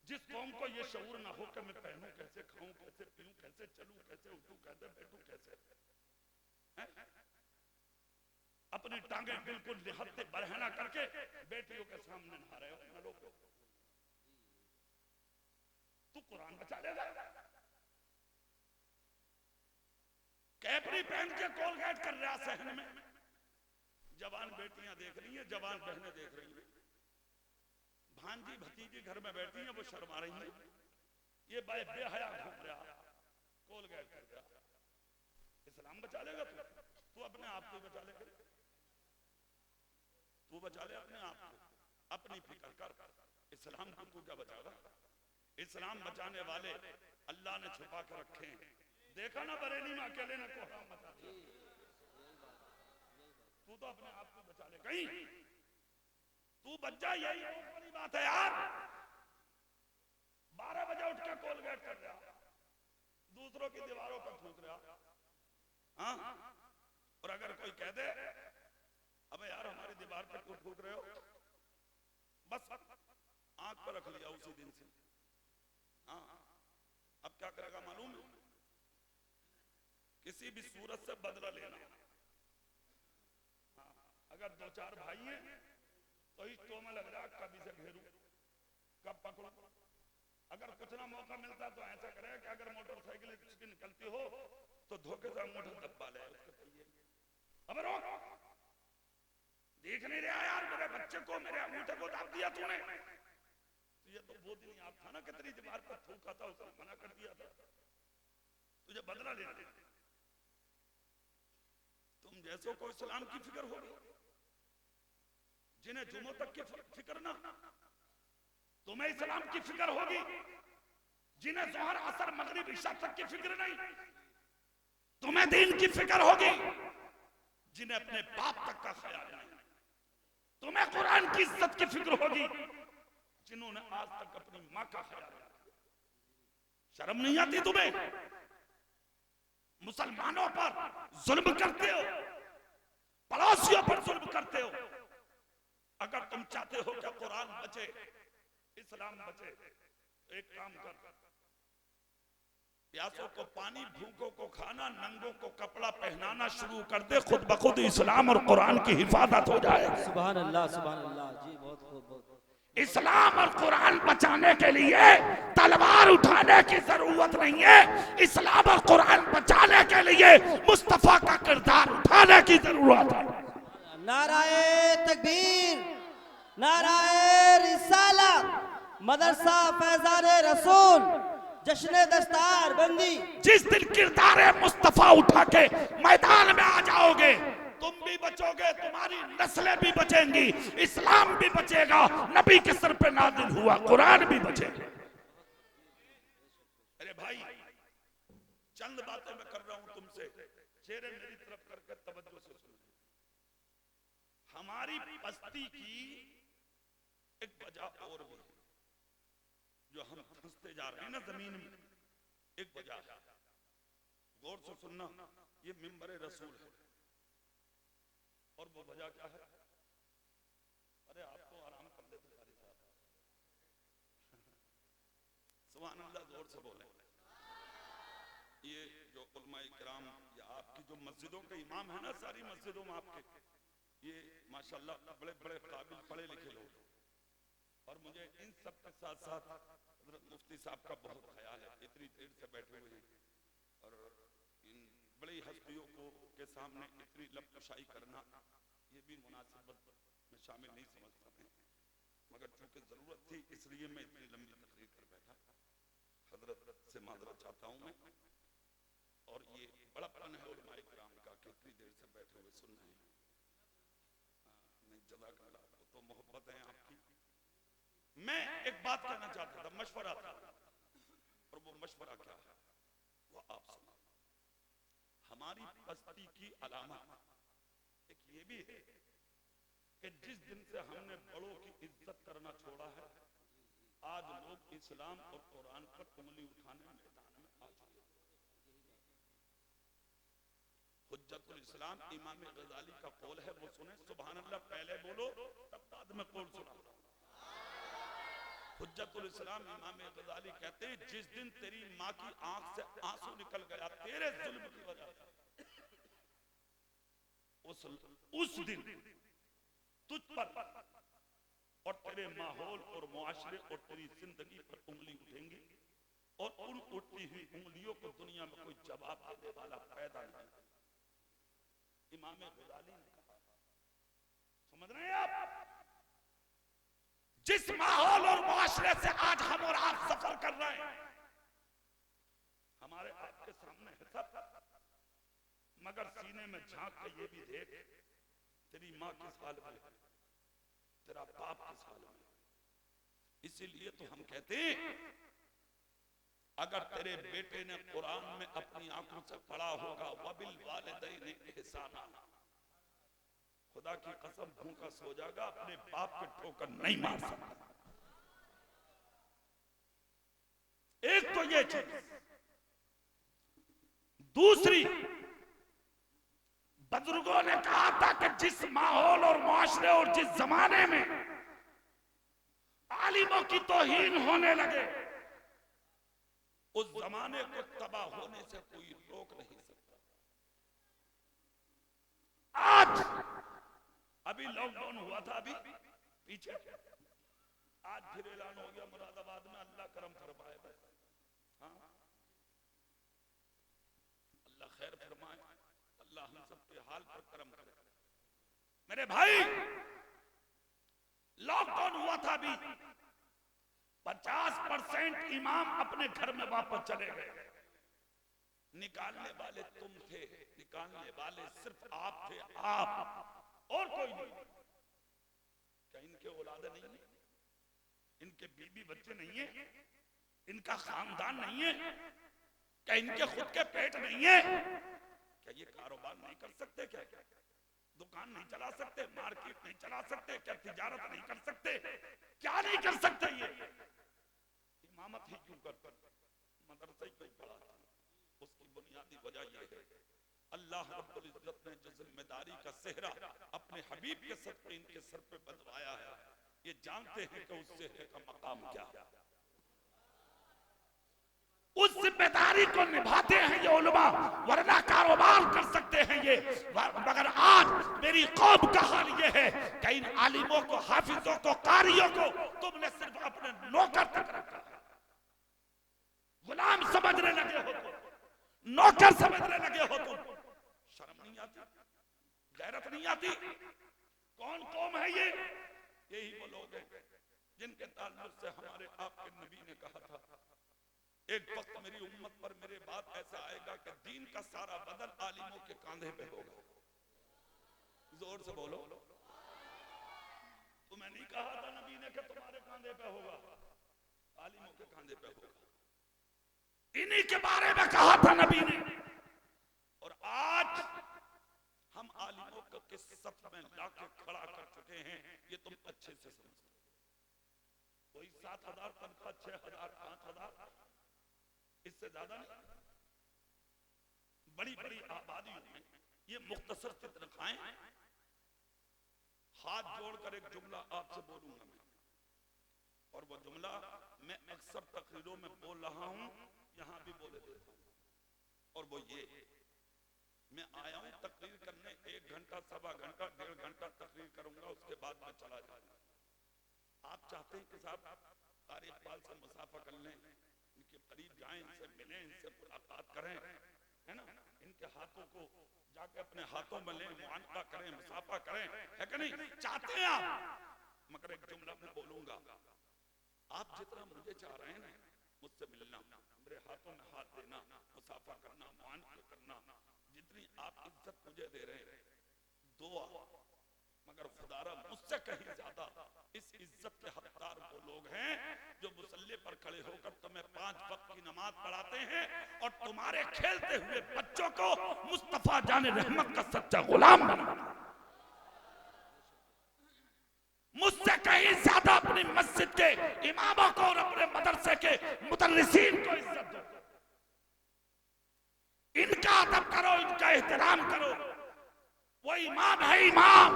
जिस कौम को ये शऊर ना हो कि मैं पहनूं कैसे, खाऊं कैसे, पीऊं कैसे, चलूं कैसे, उठूं कैसे, बैठूं कैसे, अपनी टांगे बिल्कुल निहत्ते बरहना करके बेटियों के सामने नहा रहे हो, नलों पे तू कुरान बचा लेगा? कैपरी पहन के कोलगेट कर रहा सहन में, जवान बेटियां देख रही हैं, जवान बहनें देख रही हैं, भांजी भतीजी घर में बैठी हैं, वो शर्मा रही हैं, ये बेहया घूम रहा, कोलगेट कर रहा। इस्लाम बचा लेगा तू अपने आप को बचा ले, तू बचा ले अपने आप को, अपनी फिक्र कर, इस्लाम को तू क्या बचाएगा? इस्लाम बचाने वाले अल्लाह ने छुपा कर रखे हैं। देखा ना बरेली में अकेले ने कोहराम मचा दिया, तू तो अपने आप को बचा ले, कहीं तू बच जा, यही बहुत बड़ी बात है यार। 12 बजे उठ के कोलगेट कर रहा, दूसरों की दीवारों पर थूक रहा। हाँ, और अगर कोई कह दे अबे यार हमारी दीवार पर क्यों थूक रहे हो, बस आंख पर रख लिया उसी दिन से। हाँ, अब क्या करेगा मालूम है? किसी भी सूरत से बदला लेना। हाँ, अगर 2-4 भाई हैं तो इस टो में लग रहा कब इसे घेरूं, कब पकड़ूं। अगर कुछ ना मौका मिलता तो ऐसा करे कि अगर मोटरसाइकिल इसकी निकलती हो तो धोखे से अंगूठा दबा ले उसके पहिए। अब रोक, देख नहीं रहा यार मेरे बच्चे को, मेरे अंगूठे को दाब दिया तूने। तो ये तो वो दिन याद था ना कि तेरी दीवार पर थूका था, उसने मना कर दिया था, तुझे बदला लेना। तुम जैसों को इस्लाम की फिक्र होगी, जिन्हें जुम्मों तक की फिक्र ना, तुम्हें इस्लाम की फिक्र होगी। जिन्हें जोहर असर मगरिब इशा तक की फिक्र नहीं, तुम्हें दीन की फिक्र होगी। जिन्हें अपने बाप तक का ख्याल नहीं, तुम्हें कुरान की इज्जत की फिक्र होगी। जिन्होंने आज तक अपनी मां का ख्याल नहीं, शर्म नहीं आती तुम्हें? मुसलमानों पर जुल्म करते हो, पड़ोसियों पर जुल्म करते हो। अगर तुम चाहते हो कि कुरान बचे, इस्लाम बचे, तो एक काम कर, प्यासों को पानी, भूखों को खाना, नंगों को कपड़ा पहनाना शुरू कर दे, खुद ब खुद इस्लाम और कुरान की हिफाजत हो जाए। सुभान अल्लाह, सुभान अल्लाह। जी बहुत खूब। इस्लाम और कुरान बचाने के लिए तलवार उठाने की जरूरत नहीं है, इस्लाम और कुरान बचाने के लिए मुस्तफा का किरदार उठाने की जरूरत है। नाराए तकबीर, नाराए रिसालत, मदरसा फैजान रसूल जश्न दस्तार बंदी। जिस दिन किरदार मुस्तफा उठा के मैदान में आ जाओगे, तुम भी बचोगे, तुम्हारी नस्लें भी बचेंगी, इस्लाम भी बचेगा, नबी के सर पे नाजिल हुआ कुरान भी बचेगा। अरे भाई, चंद बातें मैं कर रहा हूं तुमसे, चेहरे मेरी तरफ करके तवज्जो से सुनो। हमारी बस्ती की एक वजह और भी है, जो हम फंसते जा रहे हैं ना जमीन में, एक वजह, गौर से सुनना, ये मिंबर रसूल है। और वो वजह क्या है? अरे आप तो आराम कर लेते कारी साहब, सुभान अल्लाह, जोर से बोले। ये जो उलमाए किराम या आपकी जो मस्जिदों के इमाम है ना, सारी मस्जिदों में आपके, ये माशाल्लाह बड़े बड़े काबिल पढ़े लिखे लोग, और मुझे इन सब के साथ साथ हज़रत मुफ्ती साहब का बहुत ख्याल है, इतनी देर से बैठे हुए हैं, और इन बड़ी हस्तियों को के सामने इतनी लपकुशाई करना ये भी मुनासिबत में शामिल नहीं समझता मैं, मगर चूंकि जरूरत थी इसलिए मैं इतनी लंबी तकरीर कर बैठा। हजरत से माजरत चाहता हूँ मैं, और ये बड़ापन है उलमाए किराम का कि इतनी देर से बैठे हुए सुन रहे हैं। नहीं, जज़ाकल्लाह, तो मोहब्बत है आपकी। मैं एक बात कहना चाहता था, मशवरा था, और वो मशवरा क्या है वो आप सुनो। हमारी बस्ती की अलामत एक ये भी है कि जिस दिन से हमने बड़ों की इज्जत करना छोड़ा है, आज लोग इस्लाम और कुरान पर उंगली उठाने मैदान में आ चुके हैं। हुज्जतुल इस्लाम इमाम गजाली का कौल है, वो सुने, सुभान अल्लाह पहले बोलो तब बाद में कौल सुना। हुज्जतुल इस्लाम इमाम गजाली कहते हैं, जिस दिन तेरी माँ की आंख से आंसू निकल गया तेरे जुल्म की वजह से, उस दिन तुझ पर और तेरे माहौल और मुआशरे और तेरी जिंदगी पर उंगली उठेंगी, और उन उठती हुई उंगलियों को दुनिया में कोई जवाब देने वाला पैदा नहीं। इमाम गजाली ने कहा, समझ रहे हैं आप? जिस माहौल और मुआशरे से आज हम और आप सफर कर रहे हैं, हमारे आपके सामने है सब, मगर सीने में झांक के ये भी देख, तेरी माँ किस हाल में, तेरा बाप किस हाल में। इसीलिए तो हम कहते हैं, अगर तेरे बेटे ने कुरान में अपनी आंखों से पढ़ा होगा, वबिल वालिदैन इहसाना, खुदा की कसम भूखा सो जाएगा, अपने बाप के ठोकर नहीं मार सकता। एक तो ये चीज, दूसरी, बुजुर्गों ने कहा था कि जिस माहौल और मुआशरे और जिस जमाने में आलिमों की तौहीन होने लगे, उस जमाने को तबाह होने से कोई रोक नहीं सकता। आज अभी लॉकडाउन हुआ था, अभी पीछे, आज फिर ऐलान हो गया मुरादाबाद में, अल्लाह करम फरमाए। हाँ, अल्लाह खैर फरमाए, अल्लाह हम सबके हाल पर करम करे। मेरे भाई, लॉकडाउन हुआ था, अभी 50% इमाम अपने घर में वापस चले गए। निकालने वाले तुम थे, निकालने वाले सिर्फ आप थे, आप और कोई नहीं। क्या इनके औलादे नहीं है? इनके बीबी बच्चे नहीं है? इनका खानदान नहीं है? क्या इनके खुद के पेट नहीं है? क्या ये कारोबार नहीं कर सकते? क्या दुकान नहीं चला सकते? मार्केट नहीं चला सकते? क्या तिजारत नहीं कर सकते? क्या नहीं कर सकते? ये इमामत ही क्यों करते, मदरसा ही क्यों पढ़ाते? उसकी बुनियादी वजह यह है, अल्लाह रब्बुल इज्जत ने जो जिम्मेदारी का सेहरा अपने हबीब के सर पे इनके सर पे बंधवाया है, ये जानते हैं कि उस सेहरे का मकाम क्या है। उस जिम्मेदारी को निभाते हैं ये उलमा, वरना कारोबार कर सकते हैं ये। मगर आज मेरी कौम का हाल ये है कि इन आलिमों को, हाफिजों को, कारियों को तुमने सिर्फ अपने नौकर तक रखा, गुलाम समझने लगे हो तुम, नौकर समझने लगे हो तुम। शर्म नहीं आती? गैरत नहीं आती? कौन कौम है ये? यही वो लोग हैं जिनके ताल्लुक से हमारे आपके नबी ने कहा था, एक वक्त मेरी उम्मत पर मेरे बाद ऐसा आएगा कि दीन का सारा बदन आलिमों के कांधे पे होगा। जोर से बोलो। तुम्हें नहीं कहा था नबी ने कि तुम्हारे कांधे पे होगा, आलिमों के कांधे पे होगा। इन्हीं के बारे में कहा था नबी ने। और आज हम आलिमों को किस सफ में लाके खड़ा कर चुके हैं, ये तुम अच्छे से समझते हो। कोई 7,000 तनख्वाह, 6,000, 5,000, इससे ज्यादा नहीं। बड़ी बड़ी आबादियों में ये मुख्तसर सी तनख्वाहें। हाथ जोड़कर एक जुमला आपसे बोलूंगा मैं, और वो जुमला मैं अक्सर तकरीरों में बोल रहा हूं, यहां भी बोले देता हूं। और वो ये, मैं आया हूं तकरीर करने, 1 घंटा, 1.25 घंटा, 1.5 घंटा तकरीर करूंगा, उसके बाद मैं चला जाऊंगा। आप चाहते हैं कि साहब कारी इकबाल से मुसाफा कर लें, इनके करीब जाएं, इनसे मिलें, इनसे मुलाकात करें, है ना, इनके हाथों को जाके अपने हाथों में लें, मुआनका करें, मुसाफा करें, है कि नहीं? चाहते हैं आप। मगर एक जुमला मैं बोलूंगा, आप जितना मुझे चाह रहे हैं ना, मुझसे मिलना, मेरे हाथों में हाथ देना, मुसाफा करना, मुआनका करना, जितनी आप इज्जत मुझे दे रहे हैं, दुआ, मगर खुदारा मुझसे कहीं ज्यादा इस इज्जत के हकदार वो लोग हैं जो मुसल्ले पर खड़े होकर तुम्हें 5 वक्त की नमाज पढ़ाते हैं और तुम्हारे खेलते हुए बच्चों को मुस्तफा जाने रहमत का सच्चा गुलाम बना। मुझसे कहीं ज्यादा अपनी मस्जिद के इमामों को और अपने मदरसे के मुदर्रिसीन को इज्जत दो, इनका अदब करो, इनका एहतराम करो। वो इमाम है इमाम,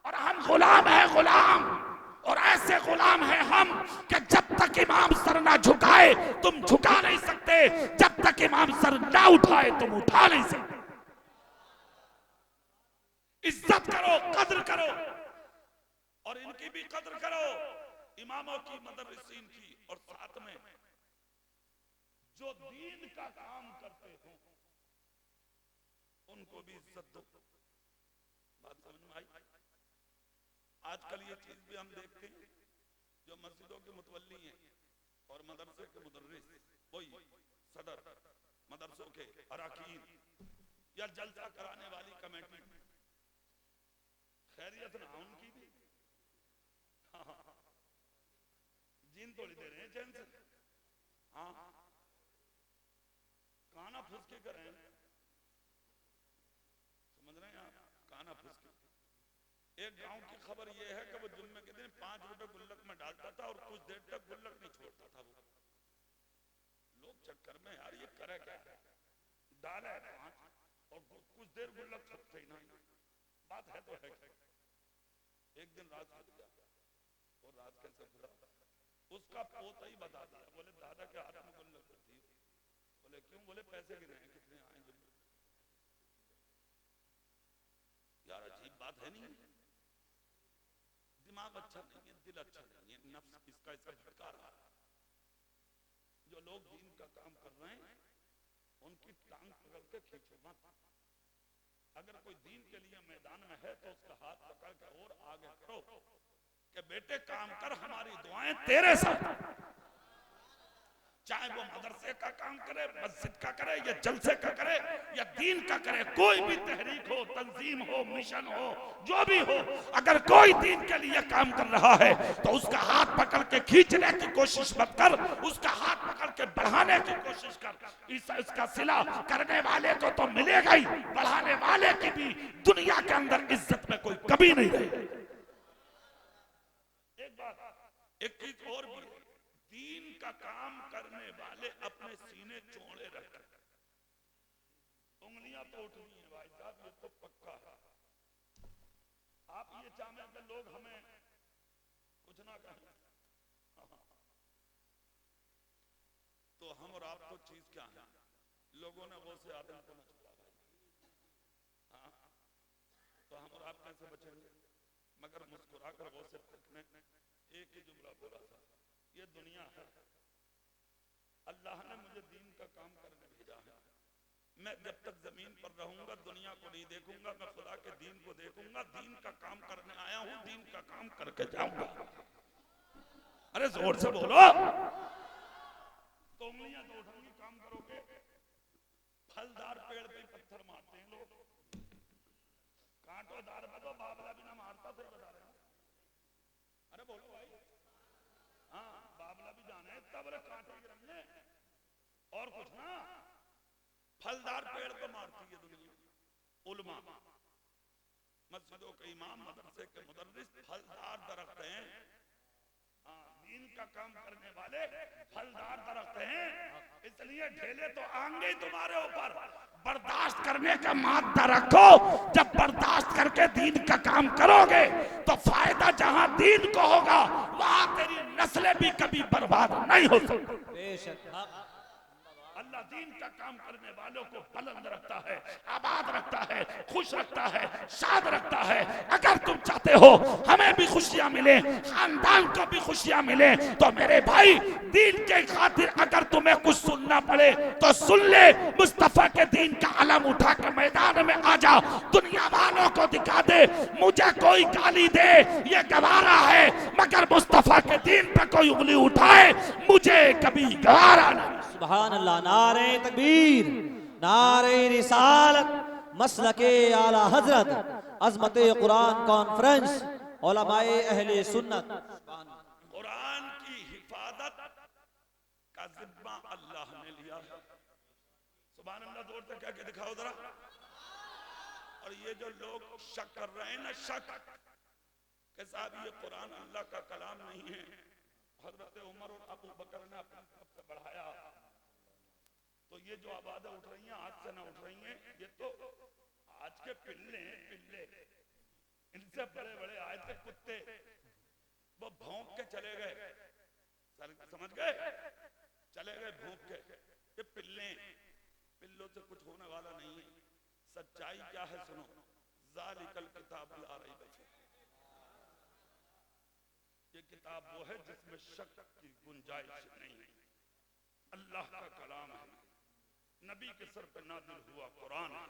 और हम गुलाम है गुलाम। और ऐसे गुलाम हैं हम कि जब तक इमाम सर ना झुकाए तुम झुका नहीं सकते, जब तक इमाम सर ना उठाए तुम उठा नहीं सकते। इज्जत करो, कद्र करो, और इनकी भी कद्र करो, इमामों की, मदरसीन की, और साथ में जो दीन का काम करते हो उनको भी इज्जत दो। बात समझ में आई? आजकल ये चीज भी हम देखते हैं, जो मस्जिदों के मुतवल्ली हैं और मदरसे के मुदर्रिस, वही सदर, मदरसों के अराकीन या जलसा कराने वाली कमेटी, खैरियत ना उनकी भी। हाँ, जीन तोड़ी दे रहे हैं चैन से। हाँ, काना फुसके कर रहे हैं, समझ रहे हैं आप? काना फुसके। एक गांव की खबर यह है कि वो जुम्मे के दिन 5 रुपए गुल्लक में डालता था और कुछ देर तक गुल्लक नहीं छोड़ता था। वो लोग चक्कर में, यार ये करे क्या, डाला है 5 और कुछ देर गुल्लक छोड़ते ही नहीं। बात है तो है। एक दिन रात खुल गया, और रात कैसे खुला, उसका पोता ही बता दिया, बोले दादा के हाथ में गुल्लक थी। बोले क्यों? बोले पैसे गिने हैं, कितने आए गुल्लक। यार अजीब बात है नहीं? दिमाग अच्छा नहीं है, दिल अच्छा नहीं है, नफ्स इसका भटका रहा है। जो लोग दीन का काम कर रहे हैं उनकी टांग पकड़ के खींचो मत। अगर कोई दीन के लिए मैदान में है तो उसका हाथ पकड़ के और आगे करो कि बेटे काम कर, हमारी दुआएं तेरे साथ। चाहे वो मदरसे का काम करे, मस्जिद का करे, या जलसे का करे, या दीन का करे, कोई भी तहरीक हो, तंजीम हो, मिशन हो, जो भी हो, अगर कोई दीन के लिए काम कर रहा है तो उसका हाथ पकड़ के खींचने की कोशिश मत कर, उसका हाथ पकड़ के बढ़ाने की कोशिश कर। इसका सिला करने वाले को तो मिलेगा ही, बढ़ाने वाले की भी दुनिया के अंदर इज्जत में कोई कभी नहीं रहेगी। एक बात, एक चीज और भी, दीन का काम करने वाले अपने सीने चौड़े रखकर, उंगलियां तो उठनी है भाई साहब, ये तो पक्का है। आप ये चाहें कि लोग हमें कुछ ना कहें, तो हम और आप तो चीज क्या है, लोगों ने वो से आदम को न छुड़ा भाई। हाँ, तो हम और आप कैसे बचेंगे? मगर मुस्कुरा कर वो से ने एक ही जुमला बोला था, ये दुनिया है, अल्लाह ने मुझे दीन का काम करने भेजा है। मैं जब तक जमीन पर रहूंगा दुनिया को नहीं देखूंगा, मैं खुदा के दीन को देखूंगा। दीन का काम करने आया हूं, दीन का काम करके जाऊंगा। अरे जोर से बोलो। तो उंगलियां तो उठाएंगी, काम करोगे। फलदार पेड़ पे पत्थर मारते हैं लोग, कांटोदार पे तो बाबला भी ना मारता, सही बता रहे हो। अरे बोलो भाई, हाँ बाबला भी जाने तब कांटे गिरने और कुछ ना। फलदार पेड़ पे मारती है दुनिया। उलमा, मस्जिदों के इमाम, मदरसे के मुदर्रिस फलदार दरख्त हैं। दीन का काम करने वाले फलदार दरख्त हैं, इसलिए ढेले तो आएंगे तुम्हारे ऊपर। बर्दाश्त करने का मादा रखो। जब बर्दाश्त करके दीन का काम करोगे तो फायदा जहां दीन को होगा वहां तेरी नस्लें भी कभी बर्बाद नहीं हो सकती। बेशक अल्लाह दीन का काम करने वालों को बुलंद रखता है, आबाद रखता है, खुश रखता है, शाद रखता है। अगर तुम चाहते हो हमें भी खुशियां मिले, खानदान को भी खुशियां मिले, तो मेरे भाई दीन के खातिर अगर तुम्हें कुछ सुनना पड़े तो सुन ले। मुस्तफा के दीन का अलम उठा के मैदान में आ जा, दुनिया वालों को दिखा दे। मुझे कोई गाली दे ये गवारा है, मगर मुस्तफा के दीन पर कोई उंगली उठाए मुझे कभी गवारा नहीं। सुभान अल्लाह। नारे तकबीर, नारे रिसालत, मसलके आला हजरत, अजमत कुरान कॉन्फ्रेंस, उलमाए अहले सुन्नत। कुरान की हिफाजत का जिम्मा अल्लाह ने लिया है। सुभान अल्लाह, जोर से कह के दिखाओ जरा। और ये जो लोग शक कर रहे हैं ना, शक के साहब ये कुरान अल्लाह का कलाम नहीं है, हजरत उमर और अबू बकर ने अपनी तरफ से बढ़ाया, तो ये जो आवाजें उठ रही हैं आज से ना उठ रही हैं, ये तो आज के पिल्ले पिल्ले, इनसे बड़े बड़े आए थे कुत्ते, वो भौंक के चले गए, समझ गए, चले गए भौंक के। ये पिल्ले, पिल्लों से कुछ होने वाला नहीं है। सच्चाई क्या है सुनो, ज़ालिकल किताब ला रैब फीह, ये किताब वो है जिसमें शक की गुंजाइश नहीं है। अल्लाह का कलाम है, नबी के सर पे नाज़िल हुआ कुरान है।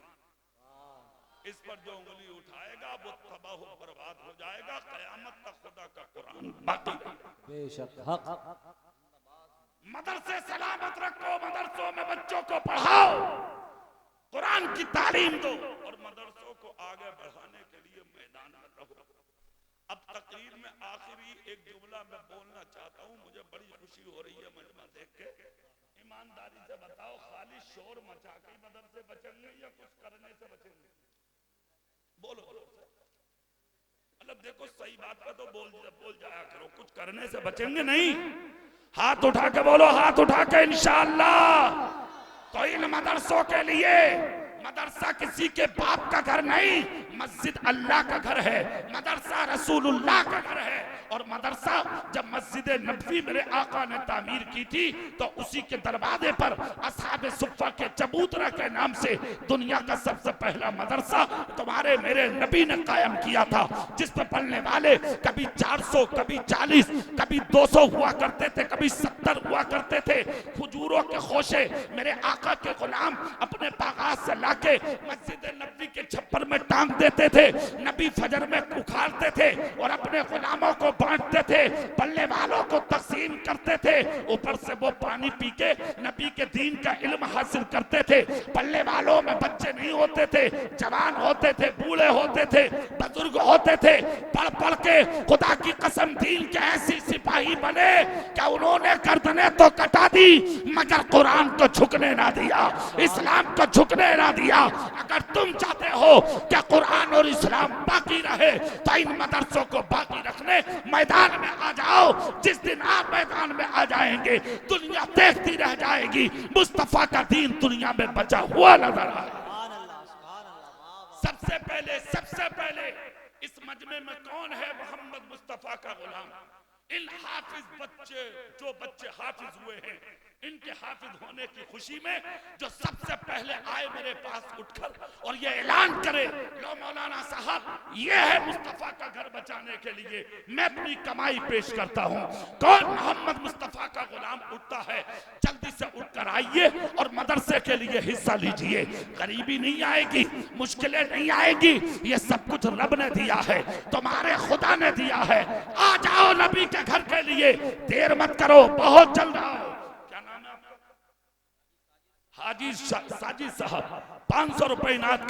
इस पर जो उंगली उठाएगा वो तबाह हो बर्बाद हो जाएगा। क़यामत तक खुदा का कुरान बाकी। बेशक हक। मदरसे सलामत रखो, मदरसों में बच्चों को पढ़ाओ, कुरान की तालीम दो और मदरसों को आगे बढ़ाने के लिए मैदान में रहो। अब तकरीर में आखिरी एक जुमला मैं बोलना चाहता हूँ, मुझे बड़ी खुशी हो रही है मजमा देख के। ईमानदारी से बताओ, खाली शोर मचा के मदरसे बचेंगे या कुछ करने से बचेंगे? बोलो। मतलब देखो, सही बात का तो बोल जाया करो, कुछ करने से बचेंगे नहीं। हाथ उठा के बोलो, हाथ उठा के इंशाअल्लाह। तो इन मदरसों के लिए, मदरसा किसी के बाप का घर नहीं, मस्जिद अल्लाह का घर है, मदरसा रसूलुल्लाह का घर है। और मदरसा जब मस्जिद नबवी मेरे आका ने तामीर की थी तो उसी के दरवाजे पर असहाब सुफ़ा के चबूतरा के नाम से दुनिया का सबसे पहला मदरसा तुम्हारे मेरे नबी ने कायम किया था, जिस पर पढ़ने वाले कभी 400, कभी 40, कभी 200 हुआ करते थे, कभी 70 हुआ करते थे। खजूरों के खोशे मेरे आका के गुलाम अपने बागात से लाके मस्जिद नबवी के छप्पर में टांग देते थे। नबी फजर में उखाड़ते थे और अपने गुलामों को बांटते थे, पल्ले वालों को तकसीम करते थे। ऊपर से वो पानी पी के नबी के दीन का इल्म हासिल करते थे। पल्ले वालों में बच्चे नहीं होते थे, जवान होते थे, बूढ़े होते थे, बुजुर्ग होते थे। पढ़ पढ़ के खुदा की कसम दीन के ऐसी सिपाही बने कि उन्होंने गर्दनें तो कटा दी मगर कुरान को झुकने ना दिया, इस्लाम को झुकने ना दिया। अगर तुम चाहते हो कि कुरान और इस्लाम बाकी रहे तो इन मदरसों को बाकी रखने मैदान में आ जाओ। जिस दिन आप मैदान में आ जाएंगे दुनिया देखती रह जाएगी, मुस्तफा का दीन दुनिया में बचा हुआ नजर आएगा। सबसे पहले इस मजमे में कौन है मोहम्मद मुस्तफा का गुलाम? इन हाफिज बच्चे, जो बच्चे हाफिज हुए हैं, इनके हाफिज होने की खुशी में जो सबसे पहले आए मेरे पास उठकर और ये ऐलान करे, लो मौलाना साहब ये है मुस्तफा का घर बचाने के लिए मैं अपनी कमाई पेश करता हूँ। कौन मोहम्मद मुस्तफा का गुलाम उठता है, जल्दी से उठकर आइए और मदरसे के लिए हिस्सा लीजिए। गरीबी नहीं आएगी, मुश्किलें नहीं आएगी, ये सब कुछ रब ने दिया है, तुम्हारे खुदा ने दिया है। आ जाओ नबी के घर के लिए, देर मत करो, बहुत जल्द आओ। क्या नाम है आपका? हाजी साजिद साहब 500 रुपए इनात